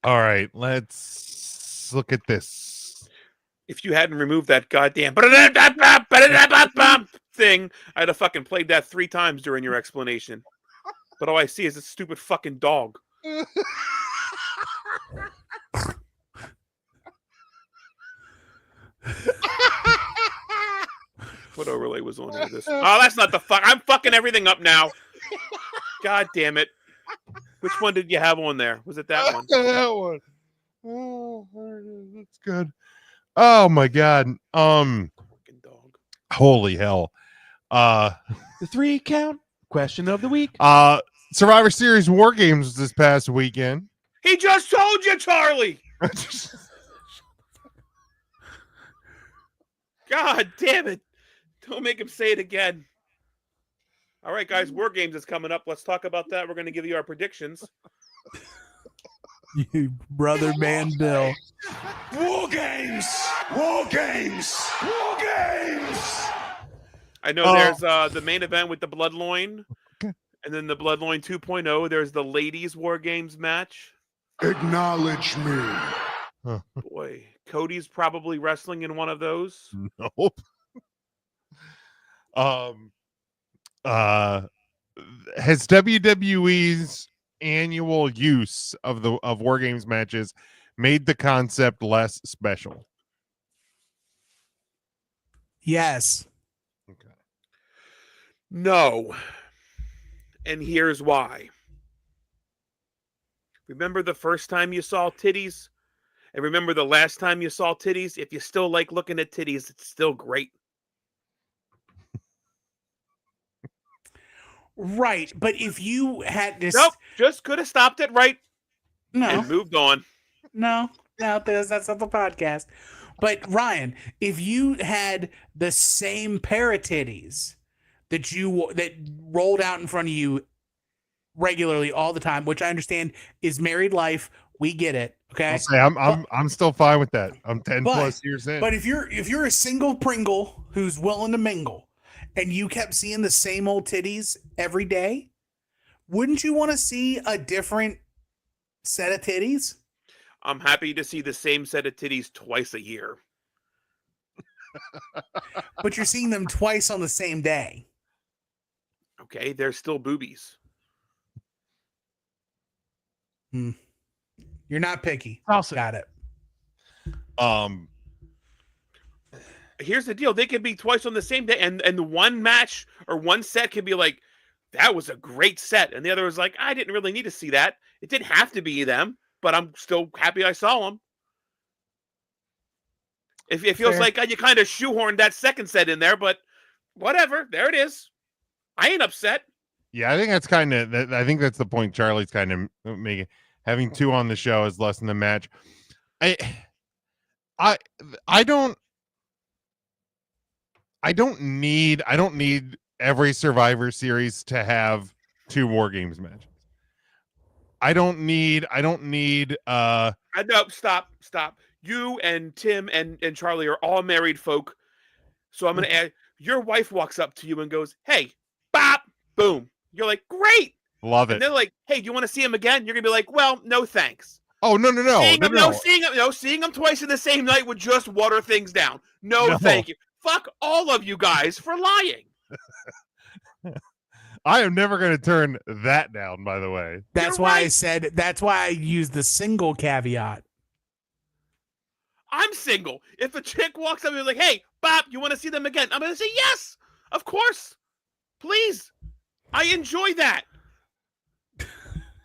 right, let's look at this. If you hadn't removed that goddamn thing, I'd have fucking played that 3 times during your explanation. But all I see is a stupid fucking dog. What overlay was on here? Oh, that's not the fuck. I'm fucking everything up now. God damn it. Which one did you have on there? Was it that one? That one. Oh, that's good. Oh my God. Fucking dog. Holy hell. The 3 count question of the week. Survivor Series WarGames this past weekend. He just told you, Charlie. God damn it. Don't make him say it again. All right, guys, WarGames is coming up. Let's talk about that. We're going to give you our predictions. you brother man Bill. WarGames! WarGames! WarGames! I know there's the main event with the Bloodline. And then the Bloodline 2.0. There's the ladies' WarGames match. Acknowledge me. Huh. Boy, Cody's probably wrestling in one of those. Nope. Has WWE's annual use of WarGames matches made the concept less special? Yes. Okay. No. And here's why. Remember the first time you saw titties? And remember the last time you saw titties? If you still like looking at titties, it's still great. Right. But if you had this. Nope. Just could have stopped it right. No. And moved on. No, that's not the podcast. But Ryan, if you had the same pair of titties that rolled out in front of you regularly all the time, which I understand is married life. We get it. Okay. I'll say I'm still fine with that. I'm 10 plus years in. But if you're a single Pringle who's willing to mingle and you kept seeing the same old titties every day, wouldn't you want to see a different set of titties? I'm happy to see the same set of titties twice a year. But you're seeing them twice on the same day. Okay, they're still boobies. You're not picky. Got it. Here's the deal. They could be twice on the same day, and one match or one set could be like, that was a great set. And the other was like, I didn't really need to see that. It didn't have to be them, but I'm still happy I saw them. It feels like you kind of shoehorned that second set in there, but whatever. There it is. I ain't upset. Yeah, I think that's kind of. I think that's the point Charlie's kind of making. Having two on the show is less than the match. I don't need every Survivor Series to have two WarGames matches. I don't need No, stop. You and Tim and Charlie are all married folk. So I'm going to add, your wife walks up to you and goes, hey, bop, boom. You're like, great. Love it. And they're like, hey, do you want to see him again? You're going to be like, well, no, thanks. Oh, no. Seeing them twice in the same night would just water things down. No, thank you. Fuck all of you guys for lying. I am never going to turn that down, by the way. That's why I used the single caveat. I'm single. If a chick walks up and is like, hey, Bob, you want to see them again? I'm going to say, yes, of course. Please. I enjoy that.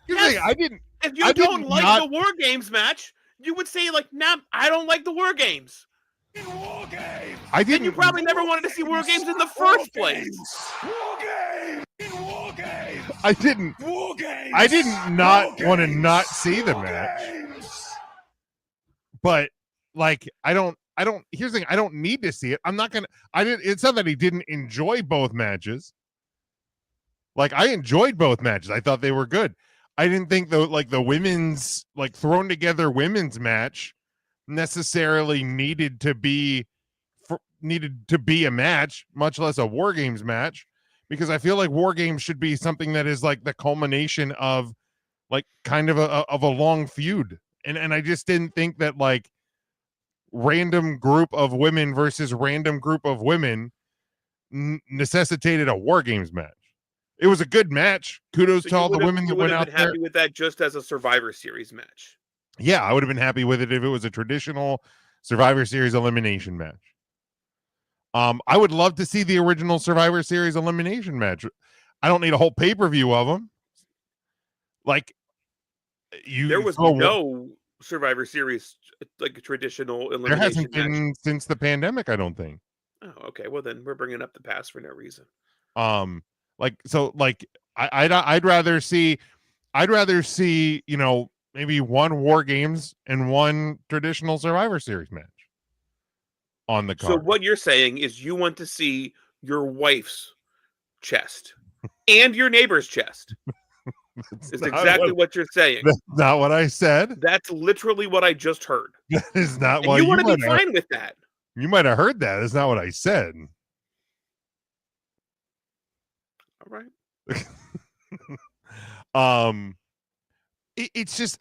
Yes. I didn't. If you don't like the WarGames match, you would say, like, nah, I don't like the WarGames. I didn't. And you probably never wanted to see WarGames in the first place. I didn't not want to not see the match. But like here's the thing, I don't need to see it. It's not that he didn't enjoy both matches. Like, I enjoyed both matches. I thought they were good. I didn't think the women's, like, thrown together women's match necessarily needed to be a match, much less a WarGames match, because I feel like WarGames should be something that is like the culmination of like kind of a long feud. And I just didn't think that like random group of women versus random group of women necessitated a WarGames match. It was a good match. Kudos to all the women that went out there. Happy with that just as a Survivor Series match. Yeah, I would have been happy with it if it was a traditional Survivor Series elimination match. I would love to see the original Survivor Series elimination match. I don't need a whole pay-per-view of them. Like, there was no Survivor Series like a traditional elimination there hasn't match. been since the pandemic, I don't think. Oh, okay. Well, then we're bringing up the past for no reason. I'd rather see, you know, maybe one WarGames and one traditional Survivor Series match on the card. So what you're saying is you want to see your wife's chest and your neighbor's chest. It's exactly what you're saying. That's not what I said. That's literally what I just heard. That is not and what you want to be fine with that. You might have heard that. That's not what I said. All right. It's just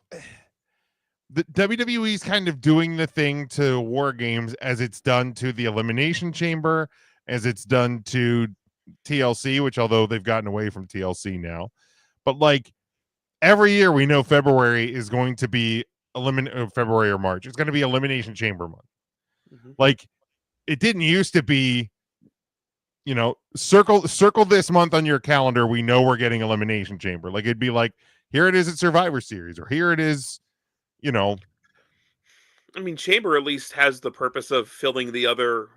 the WWE's kind of doing the thing to WarGames as it's done to the Elimination Chamber, as it's done to TLC, which although they've gotten away from TLC now, but like every year we know February is going to be February or March. It's going to be Elimination Chamber month. Mm-hmm. Like, it didn't used to be, you know, circle this month on your calendar. We know we're getting Elimination Chamber. Like, it'd be like, here it is at Survivor Series, or here it is, you know. I mean, Chamber at least has the purpose of filling the other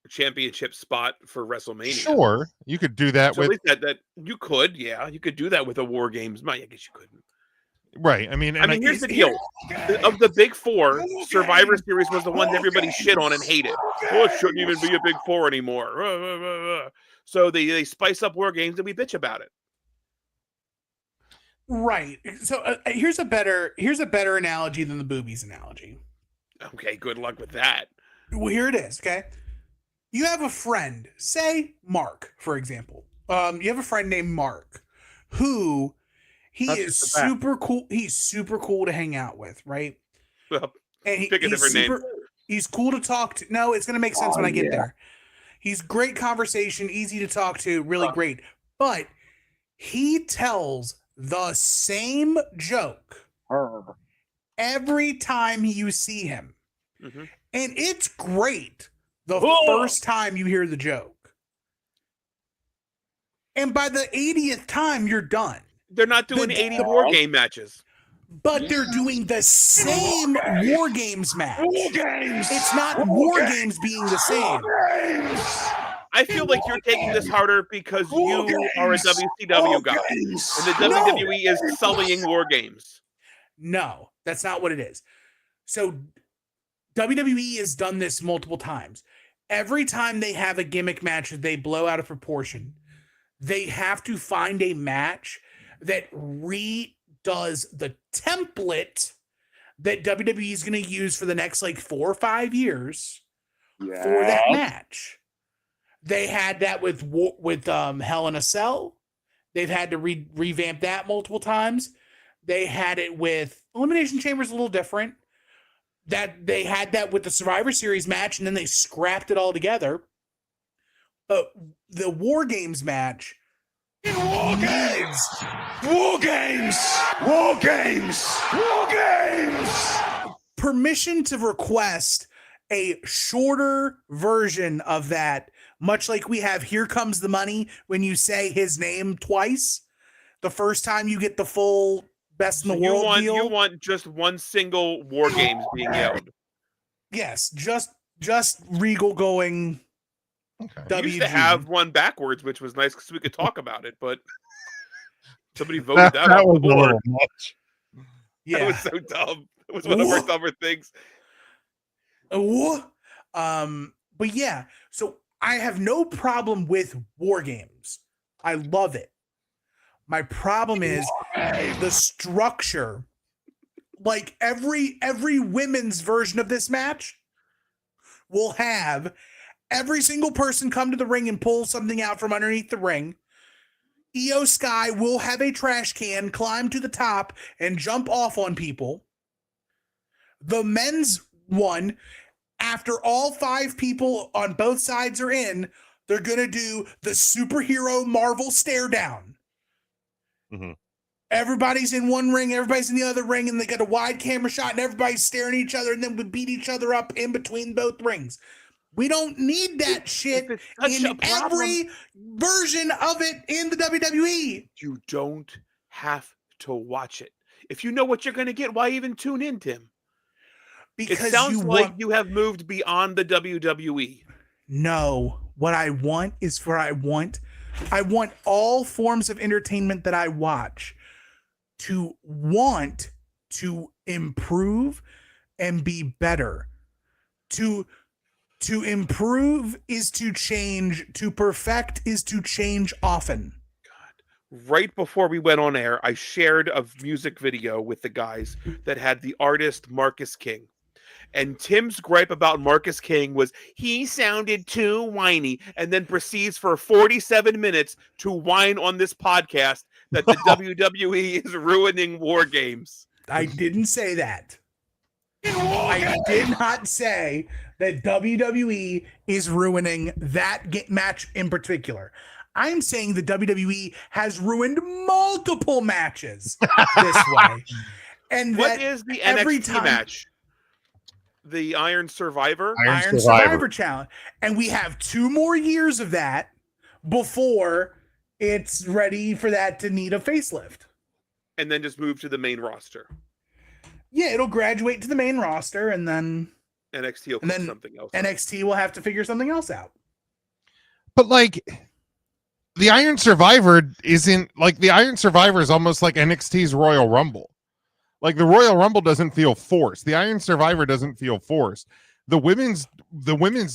championship spot for WrestleMania. Sure, you could do that. So with at least that you could, yeah, you could do that with a WarGames. I guess you couldn't. Right. I mean, here's the deal. Of the big four, Survivor Series was the one everybody shit on and hated. Oh, it shouldn't even be a big four anymore. So they spice up WarGames and we bitch about it. Right. So here's a better analogy than the boobies analogy. Okay, good luck with that. Well, here it is. Okay, you have a friend, say Mark, for example. You have a friend named Mark, who is super cool. He's super cool to hang out with, right? Well, and pick a different name. He's cool to talk to. No, it's gonna make sense when I get there. He's great conversation, easy to talk to, really great. But he tells the same joke every time you see him. Mm-hmm. And it's great the first time you hear the joke. And by the 80th time, you're done. They're not doing 80 war game matches. But they're doing the same War Games match. War Games. It's not War Games being the same. I feel like you're taking this harder because you are a WCW guy. And the WWE is sullying War Games. No, that's not what it is. So WWE has done this multiple times. Every time they have a gimmick match that they blow out of proportion, they have to find a match that redoes the template that WWE is going to use for the next like 4 or 5 years for that match. They had that with Hell in a Cell. They've had to revamp that multiple times. They had it with Elimination Chamber is a little different. That they had that with the Survivor Series match, and then they scrapped it all together. But the War Games match War Games! War Games! War Games! War Games! Permission to request a shorter version of that, much like we have Here Comes the Money when you say his name twice. The first time you get the full Best in the World deal. You want just one single War Games being yelled. Yes, just Regal going. Okay. We used to have one backwards, which was nice because we could talk about it, but somebody voted that off the board. Yeah, that was so dumb. It was one of our dumber things. But yeah, so I have no problem with War Games. I love it. My problem is the structure. Like every women's version of this match will have every single person come to the ring and pull something out from underneath the ring. Io Sky will have a trash can, climb to the top, and jump off on people. The men's one, after all 5 people on both sides are in, they're going to do the superhero Marvel stare down. Mm-hmm. Everybody's in one ring, everybody's in the other ring, and they got a wide camera shot, and everybody's staring at each other, and then we beat each other up in between both rings. We don't need that shit in every version of it in the WWE. You don't have to watch it. If you know what you're going to get, why even tune in, Tim? Because it sounds like you have moved beyond the WWE. No, what I want is I want all forms of entertainment that I watch to want to improve and be better. To improve is to change. To perfect is to change often. God. Right before we went on air, I shared a music video with the guys that had the artist Marcus King. And Tim's gripe about Marcus King was he sounded too whiny, and then proceeds for 47 minutes to whine on this podcast that the WWE is ruining War Games. I didn't say that. I did not say that WWE is ruining that match in particular. I'm saying the WWE has ruined multiple matches this way. And what is the NXT match? The Iron Survivor? Iron Survivor Challenge. And we have 2 more years of that before it's ready for that to need a facelift. And then just move to the main roster. Yeah, it'll graduate to the main roster, and then NXT will put something else. NXT will have to figure something else out. But like the Iron Survivor isn't like the Iron Survivor is almost like NXT's Royal Rumble. Like the Royal Rumble doesn't feel forced. The Iron Survivor doesn't feel forced. The women's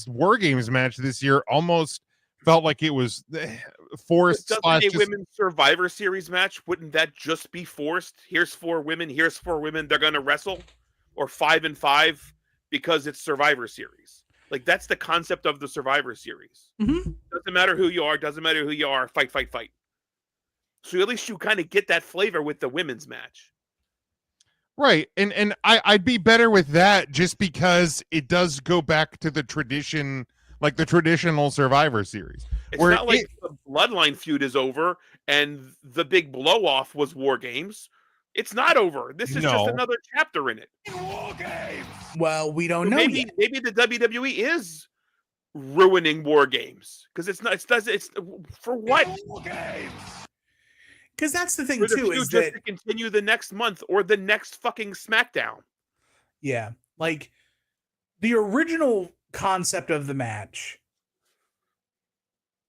War Games match this year almost felt like it was forced. Doesn't / a just, women's Survivor Series match, wouldn't that just be forced? Here's 4 women, here's 4 women, they're going to wrestle? Or 5 and 5 because it's Survivor Series. Like, that's the concept of the Survivor Series. Mm-hmm. Doesn't matter who you are, fight, fight, fight. So at least you kind of get that flavor with the women's match. Right. And I'd be better with that just because it does go back to the tradition, like the traditional Survivor Series. It's not like the Bloodline feud is over and the big blow off was WarGames. It's not over. This is just another chapter in it. Well, we don't know maybe, yet. Maybe the WWE is ruining WarGames because it's for what? Because that's the thing For the too, feud is just that to continue the next month or the next fucking SmackDown. yeah, like the original concept of the match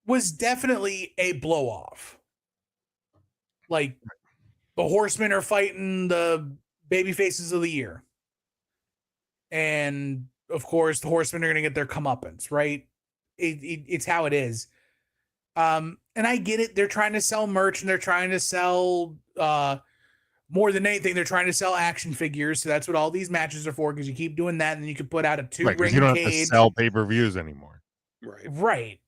was definitely a blow off. Like the Horsemen are fighting the baby faces of the year. And of course, the Horsemen are going to get their comeuppance, right? It's how it is. And I get it. They're trying to sell merch and they're trying to sell, more than anything, they're trying to sell action figures. So that's what all these matches are for, because you keep doing that and then you can put out a 2-ring right, you don't have to cage. sell pay-per-views anymore. Right.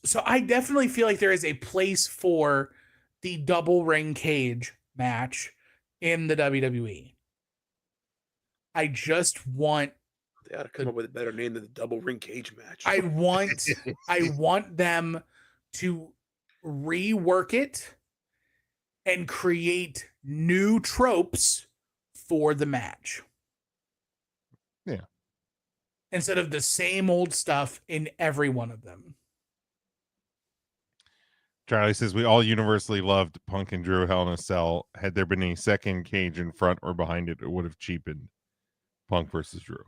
So I definitely feel like there is a place for the double ring cage match in the WWE. I just want They ought to come up with a better name than the double ring cage match. I want them to rework it and create new tropes for the match. Yeah. Instead of the same old stuff in every one of them. Charlie says we all universally loved Punk and Drew Hell in a Cell. Had there been a second cage in front or behind it, it would have cheapened Punk versus Drew.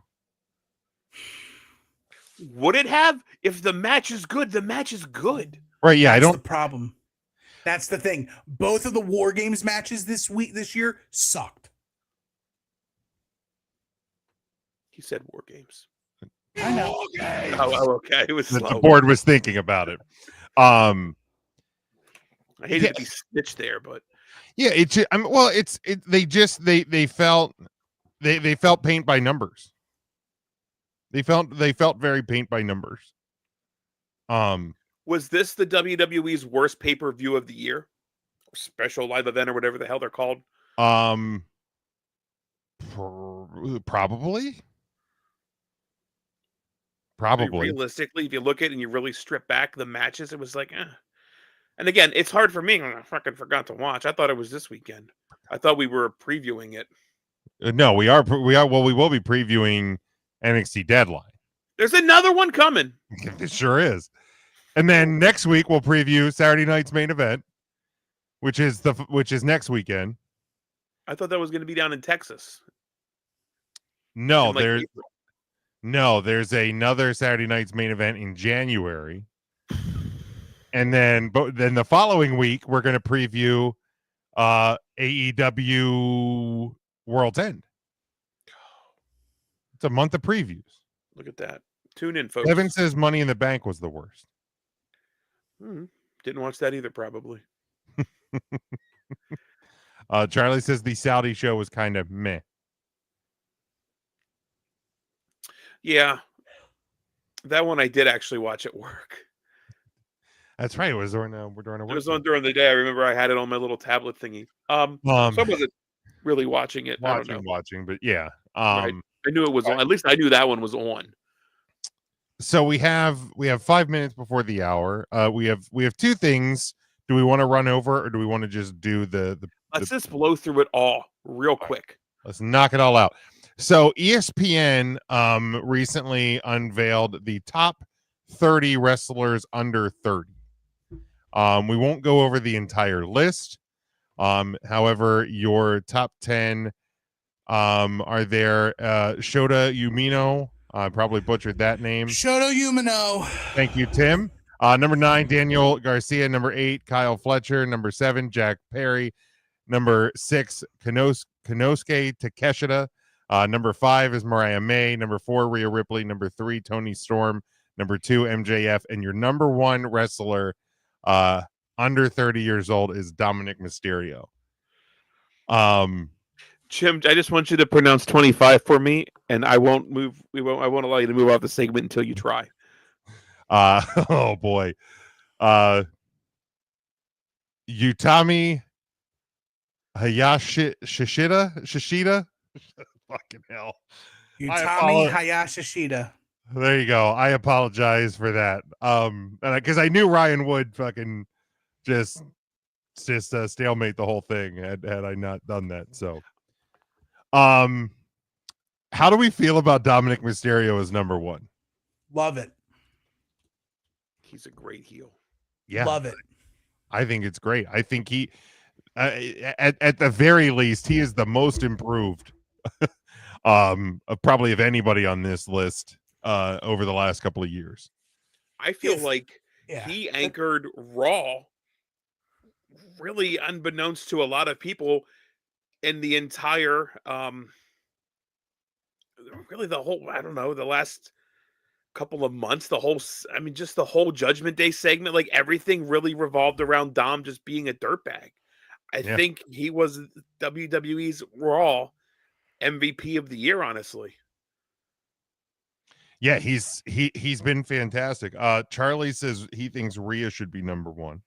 Would it have? If the match is good, the match is good. Right, yeah, That's I don't. the problem. That's the thing. Both of the WarGames matches this year sucked. He said WarGames. I know. Oh, okay. It was slow. The board was thinking about it. I hated to be snitched there, but yeah, they felt paint by numbers. They felt very paint by numbers. Was this the WWE's worst pay-per-view of the year? Or special live event or whatever the hell they're called? Probably. I mean, realistically, if you look at it and you really strip back the matches, it was like, And again, it's hard for me. I fucking forgot to watch. I thought it was this weekend. I thought we were previewing it. No, we are. Well, we will be previewing NXT Deadline. There's another one coming. It sure is. And then next week we'll preview Saturday night's main event, which is next weekend. I thought that was going to be down in Texas. No, there's another Saturday night's main event in January. And then the following week we're going to preview AEW World's End. It's a month of previews. Look at that. Tune in, folks. Evan says Money in the Bank was the worst. Didn't watch that either, probably. Charlie says the Saudi show was kind of meh. Yeah. That one I did actually watch at work. That's right. It was during a work. It was on during the day. I remember I had it on my little tablet thingy. So I wasn't really watching it. Watching, but yeah. Right. I knew it was on. At least I knew that one was on. So we have 5 minutes before the hour. We have two things. Do we want to run over, or do we want to just do Let's just blow through it all real quick. Let's knock it all out. So ESPN recently unveiled the top 30 wrestlers under 30. We won't go over the entire list. However, your top 10 are there. Shota Umino. I probably butchered that name. Shota Umino. Thank you, Tim. Number 9, Daniel Garcia. Number 8, Kyle Fletcher. Number 7, Jack Perry. Number 6, Konosuke Takeshita. Number 5 is Mariah May. Number 4, Rhea Ripley. Number 3, Tony Storm. Number 2, MJF, and your number 1 wrestler under 30 years old is Dominic Mysterio. Jim, I just want you to pronounce 25 for me, and I won't move. I won't allow you to move off the segment until you try. Oh boy. Utami Shishida. Fucking hell. Utami Hayashishida. There you go. I apologize for that. Because I knew Ryan would fucking just stalemate the whole thing had I not done that. So, how do we feel about Dominic Mysterio as number 1? Love it. He's a great heel. Yeah, love it. I think it's great. I think he, at the very least, he is the most improved, probably of anybody on this list, over the last couple of years. I feel like he anchored Raw, really unbeknownst to a lot of people, in the entire, really the whole, I don't know, the last couple of months, just the whole Judgment Day segment, like everything really revolved around Dom just being a dirtbag. I think he was WWE's Raw MVP of the year, honestly. Yeah, he's been fantastic. Charlie says he thinks Rhea should be number 1.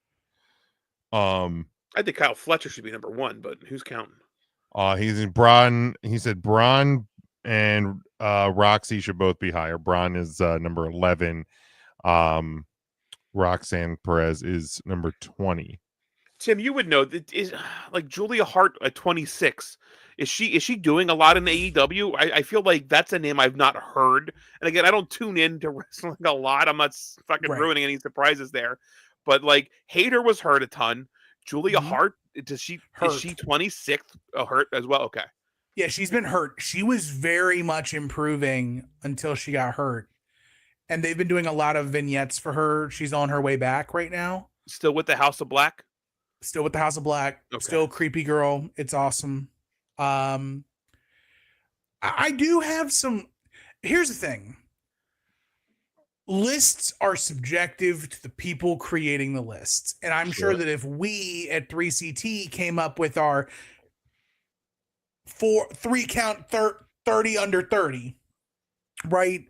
I think Kyle Fletcher should be number 1, but who's counting? He's in Braun. He said Braun and Roxy should both be higher. Braun is number 11. Roxanne Perez is number 20. Tim, you would know that is like Julia Hart at 26. Is she doing a lot in AEW? I feel like that's a name I've not heard. And again, I don't tune in to wrestling a lot. I'm not fucking ruining any surprises there. But like Hayter was hurt a ton. Julia Hart, is she 26th hurt as well? Okay. Yeah, she's been hurt. She was very much improving until she got hurt. And they've been doing a lot of vignettes for her. She's on her way back right now. Still with the House of Black? Still with the House of Black. Okay. Still creepy girl. It's awesome. I do have some. Here's the thing. Lists are subjective to the people creating the lists. And I'm sure that if we at 3CT came up with our 3 count 30 under 30, right?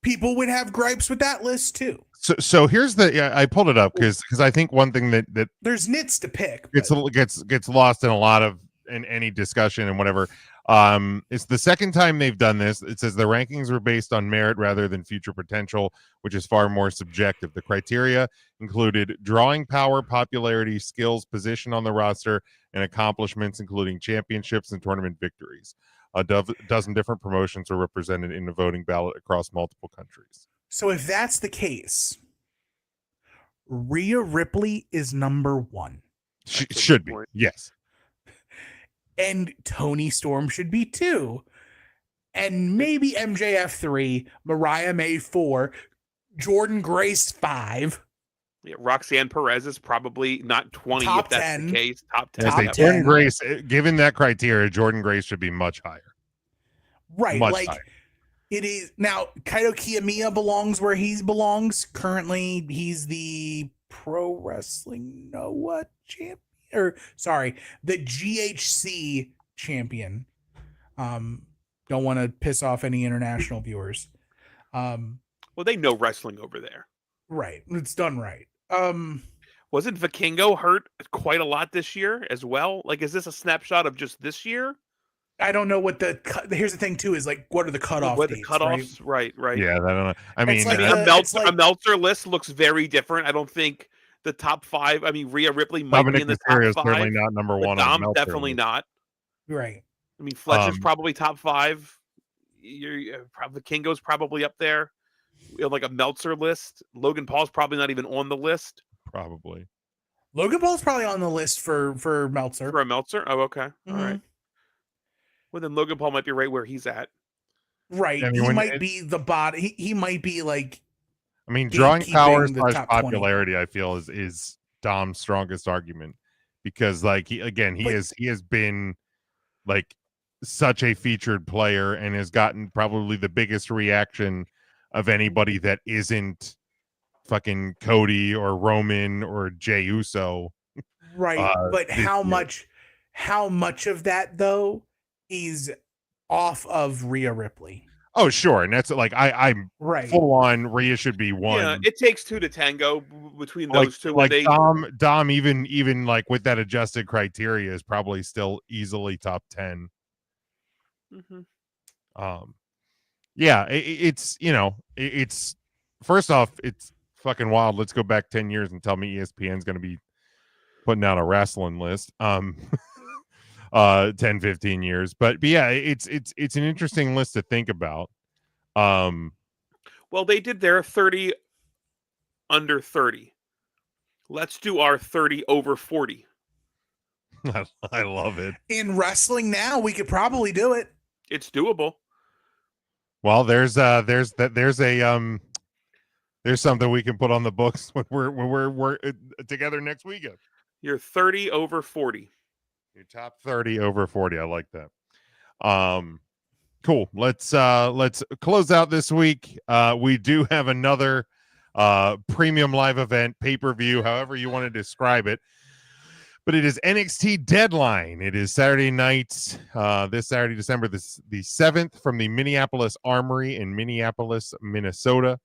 People would have gripes with that list too. So here's I pulled it up because I think one thing that there's nits to pick gets lost in a lot of in any discussion and whatever. It's the second time they've done this. It says the rankings were based on merit rather than future potential, which is far more subjective. The criteria included drawing power, popularity, skills, position on the roster, and accomplishments, including championships and tournament victories. A dozen different promotions were represented in the voting ballot across multiple countries. So if that's the case, Rhea Ripley is number 1. She should be, yes. And Tony Storm should be 2. And maybe MJF 3, Mariah May 4, Jordan Grace 5. Yeah, Roxanne Perez is probably not 20 top if that's 10. The case. Top 10. Top 10. Jordan Grace, given that criteria, Jordan Grace should be much higher. Right. Much like higher. It is now Kaito Kiyomiya belongs where he belongs. Currently, he's the Pro Wrestling Noah champion. The GHC champion. Don't want to piss off any international viewers. Well, they know wrestling over there. Right. It's done right. Wasn't Vikingo hurt quite a lot this year as well? Like, is this a snapshot of just this year? I don't know what here's the thing too, is like, what are the cutoff dates? The cutoffs? Right. Yeah, I don't know. I mean, like a Meltzer list looks very different. I don't think the top 5. I mean, Rhea Ripley might be in the top 5. Certainly not number 1. Dom definitely not. Right. I mean, Fletcher's probably top 5. Vikingo's probably up there. You know, like a Meltzer list. Logan Paul's probably not even on the list. Probably. Logan Paul's probably on the list for Meltzer. For a Meltzer? Oh, okay. Mm-hmm. All right. Well, then Logan Paul might be right where he's at. Right. I mean, he might be the body. He might be like. I mean, drawing power / popularity, I feel is Dom's strongest argument, because like he has been like such a featured player and has gotten probably the biggest reaction of anybody that isn't fucking Cody or Roman or Jey Uso. Right. But this how year. much of that though is off of Rhea Ripley? Oh, sure. And that's like I'm Right. full on. Rhea should be one. Yeah, it takes two to tango between like, those two. Like They Dom, even like with that adjusted criteria, is probably still easily top 10. Yeah, it's it's first off, it's fucking wild. Let's go back 10 years and tell me ESPN's going to be putting out a wrestling list. 10, 15 years, but yeah, it's an interesting list to think about. Well, they did their 30 under 30. Let's do our 30 over 40. I love it. In wrestling now, we could probably do it. It's doable. Well, there's something we can put on the books when we're together next weekend. You're 30 over 40. Your top 30 over 40. I like that. Cool. Let's close out this week. We do have another premium live event, pay-per-view, however you want to describe it. But it is NXT Deadline. It is Saturday night, this Saturday, December the 7th, from the Minneapolis Armory in Minneapolis, Minnesota.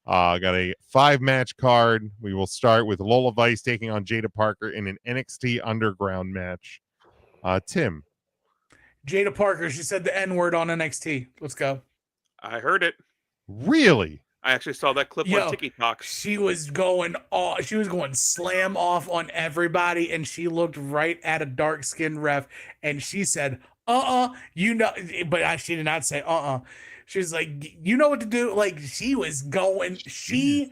Got a 5-match card. We will start with Lola Vice taking on Jada Parker in an NXT Underground match. Tim. Jada Parker, she said the N-word on NXT. Let's go. I heard it. Really? I actually saw that clip on TikTok. She was going slam off on everybody, and she looked right at a dark-skinned ref, and she said, you know, but she did not say, She was like, you know what to do? Like, she was going, she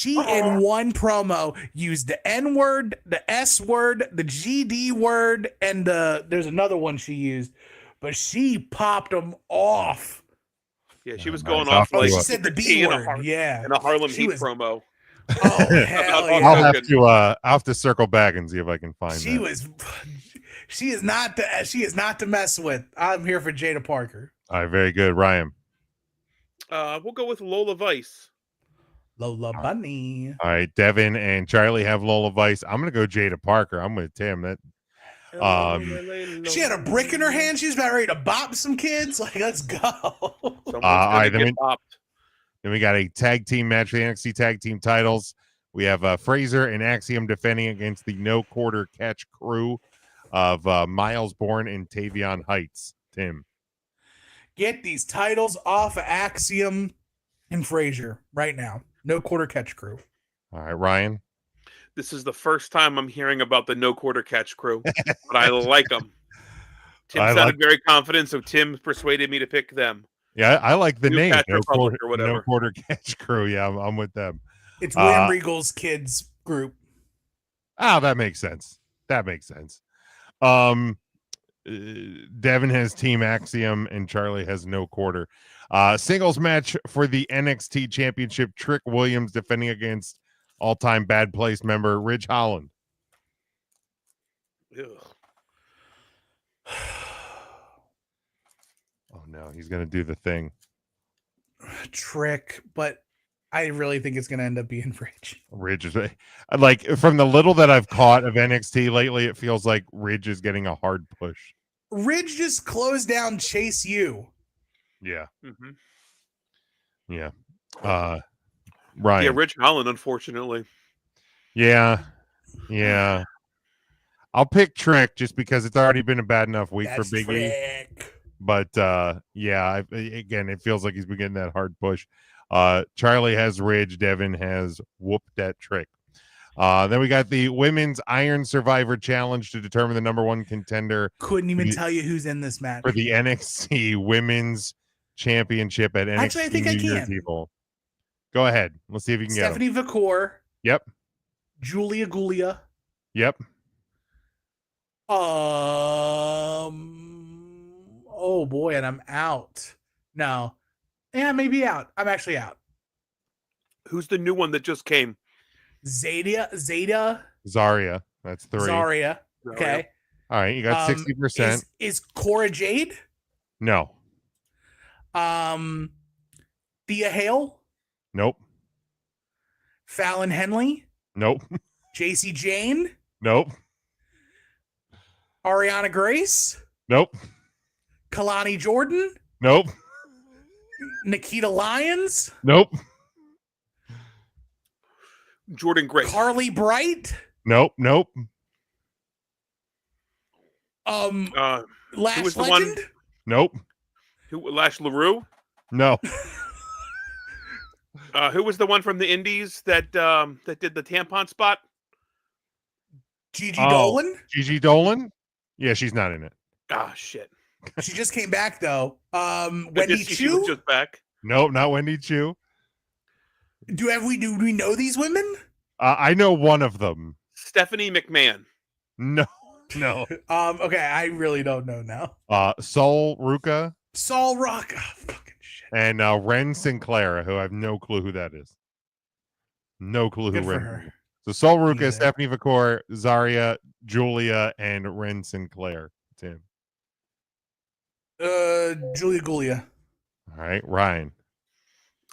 in one promo used the N-word, the S-word, the GD word, and there's another one she used, but she popped them off. Yeah, she was going off like she said the B word. Yeah, in a Harlem Heat promo. Oh hell yeah! I'll have to circle back and see if I can find. She is not to mess with. I'm here for Jada Parker. All right, very good, Ryan. We'll go with Lola Vice. Lola Bunny. All right, Devin and Charlie have Lola Vice. I'm gonna go Jada Parker. I'm with Tim. That she had a brick in her hand. She was about ready to bop some kids. Like, let's go. All right, then we got a tag team match for the NXT tag team titles. We have Fraser and Axiom defending against the No Quarter Catch crew of Miles Bourne and Tavion Heights. Tim. Get these titles off of Axiom and Fraser right now. No Quarter Catch crew. All right, Ryan. This is the first time I'm hearing about the No Quarter Catch crew, but I like them. Tim sounded very confident, so Tim persuaded me to pick them. Yeah, I like the name. No Quarter Catch crew. Yeah, I'm with them. It's William Regal's kids group. Oh, that makes sense. Devin has Team Axiom and Charlie has No Quarter. Singles match for the NXT Championship. Trick Williams defending against all-time Bad Place member Ridge Holland. Oh no, he's gonna do the thing. Trick, but I really think it's gonna end up being Ridge. Ridge is like, from the little that I've caught of NXT lately, it feels like Ridge is getting a hard push. Ridge just closed down Chase U. Yeah. Mm-hmm. Yeah. Ryan. Yeah, Ridge Holland, unfortunately. Yeah. I'll pick Trick just because it's already been a bad enough week for Big E. But again, it feels like he's been getting that hard push. Charlie has Ridge. Devin has whooped that Trick. Then we got the Women's Iron Survivor Challenge to determine the number one contender. Couldn't even tell you who's in this match. For the NXT Women's Championship at NXT Actually, I think New I Year's can. Evil. Go ahead. Let's see if you can Stephanie get them. Vakor. Yep. Julia Gulia. Yep. Oh boy, and I'm out. No. Yeah, maybe out. I'm actually out. Who's the new one that just came? Zeta. Zarya. That's 3. Zarya. Okay. All right, you got 60%. Is Cora Jade? No. Thea Hale, Nope. Fallon Henley, Nope. JC Jane, Nope. Ariana Grace, Nope. Kalani Jordan, Nope. Nikita Lyons, Nope. Jordan Grace. Carly Bright, Nope. Nope. Lash who was the Legend, one? Nope. Lash LaRue? No. Who was the one from the Indies that did the tampon spot? Gigi Dolan. Gigi Dolan? Yeah, she's not in it. Ah, shit. She just came back though. I Wendy did see she was Chu. just back. Nope, not Wendy Chu. Do we know these women? I know one of them. Stephanie McMahon. No. No. Okay, I really don't know now. Sol Ruka Saul Rock. Oh, fucking shit. and Ren Sinclair, who I have no clue who that is. No clue Good who for Ren her. is. So Sol Ruka, Neither. Stephanie Vicor, Zaria, Julia, and Ren Sinclair. Tim. Julia Gulia. All right, Ryan.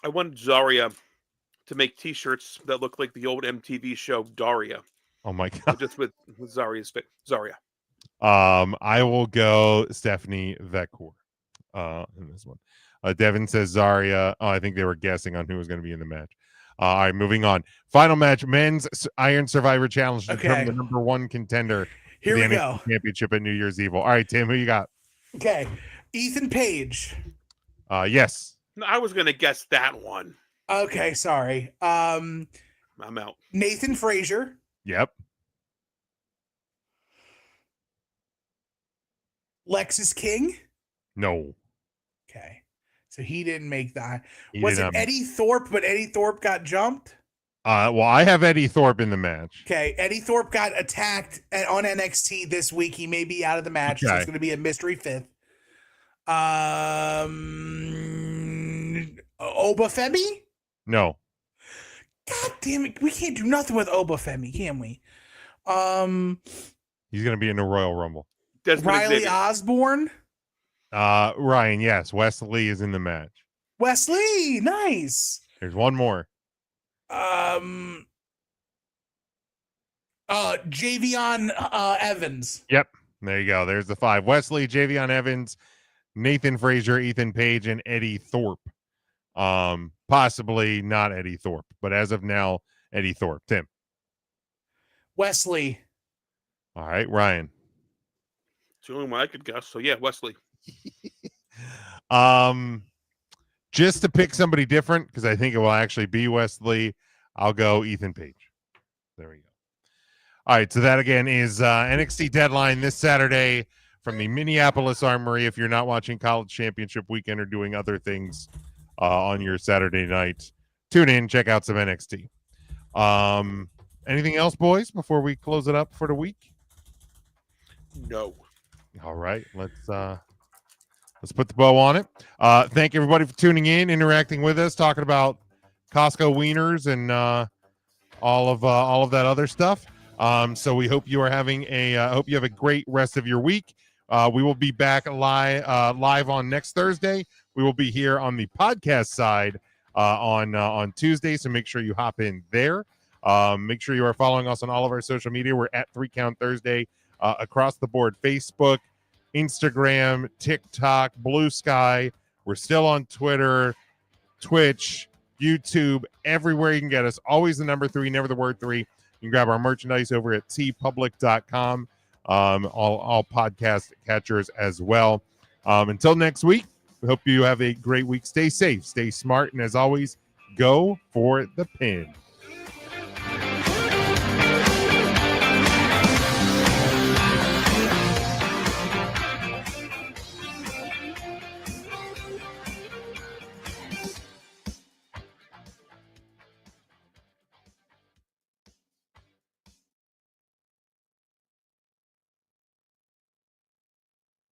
I want Zaria to make T-shirts that look like the old MTV show Daria, Oh my but god. just with Zaria's face. Zaria. I will go Stephanie Vicor in this one. Devin says Zaria. Oh, I think they were guessing on who was going to be in the match. All right, moving on. Final match: Men's Iron Survivor Challenge to determine the number one contender Here for we the go. NXT Championship at New Year's Eve. All right, Tim, who you got? Okay, Ethan Page. Yes. No, I was gonna guess that one. Okay, sorry. I'm out. Nathan Frazier. Yep. Lexus King. No. Okay, so he didn't make that. He Was did it not. Eddie Thorpe? But Eddie Thorpe got jumped. Well, I have Eddie Thorpe in the match. Okay, Eddie Thorpe got attacked on NXT this week. He may be out of the match, so Okay. it's going to be a mystery fifth. Obafemi? No. God damn it, we can't do nothing with Obafemi, can we? He's going to be in the Royal Rumble. Desmond Riley Xavier. Osborne? Ryan, yes. Wesley is in the match. Wesley, nice. There's one more. Javion Evans. Yep. There you go. There's the five. Wesley, Javion Evans, Nathan Frazier, Ethan Page, and Eddie Thorpe. Possibly not Eddie Thorpe, but as of now, Eddie Thorpe. Tim. Wesley. Uh, All right, Ryan. It's the only one I could guess. So yeah, Wesley. Just to pick somebody different, because I think it will actually be Wesley, I'll go Ethan Page. There we go. All right, so that again is NXT Deadline this Saturday from the Minneapolis Armory. If you're not watching College Championship Weekend or doing other things on your Saturday night, tune in, check out some NXT. Anything else, boys, before we close it up for the week? No. All right, let's put the bow on it. Thank everybody for tuning in, interacting with us, talking about Costco wieners and all of that other stuff. So we hope you are having hope you have a great rest of your week. We will be back live on next Thursday. We will be here on the podcast side on Tuesday. So make sure you hop in there. Make sure you are following us on all of our social media. We're at 3 Count Thursday across the board: Facebook, Instagram, TikTok, Blue Sky. We're still on Twitter, Twitch, YouTube, everywhere you can get us. Always the number 3, never the word 3. You can grab our merchandise over at tpublic.com. All podcast catchers as well. Until next week, we hope you have a great week. Stay safe, stay smart, and as always, go for the pin.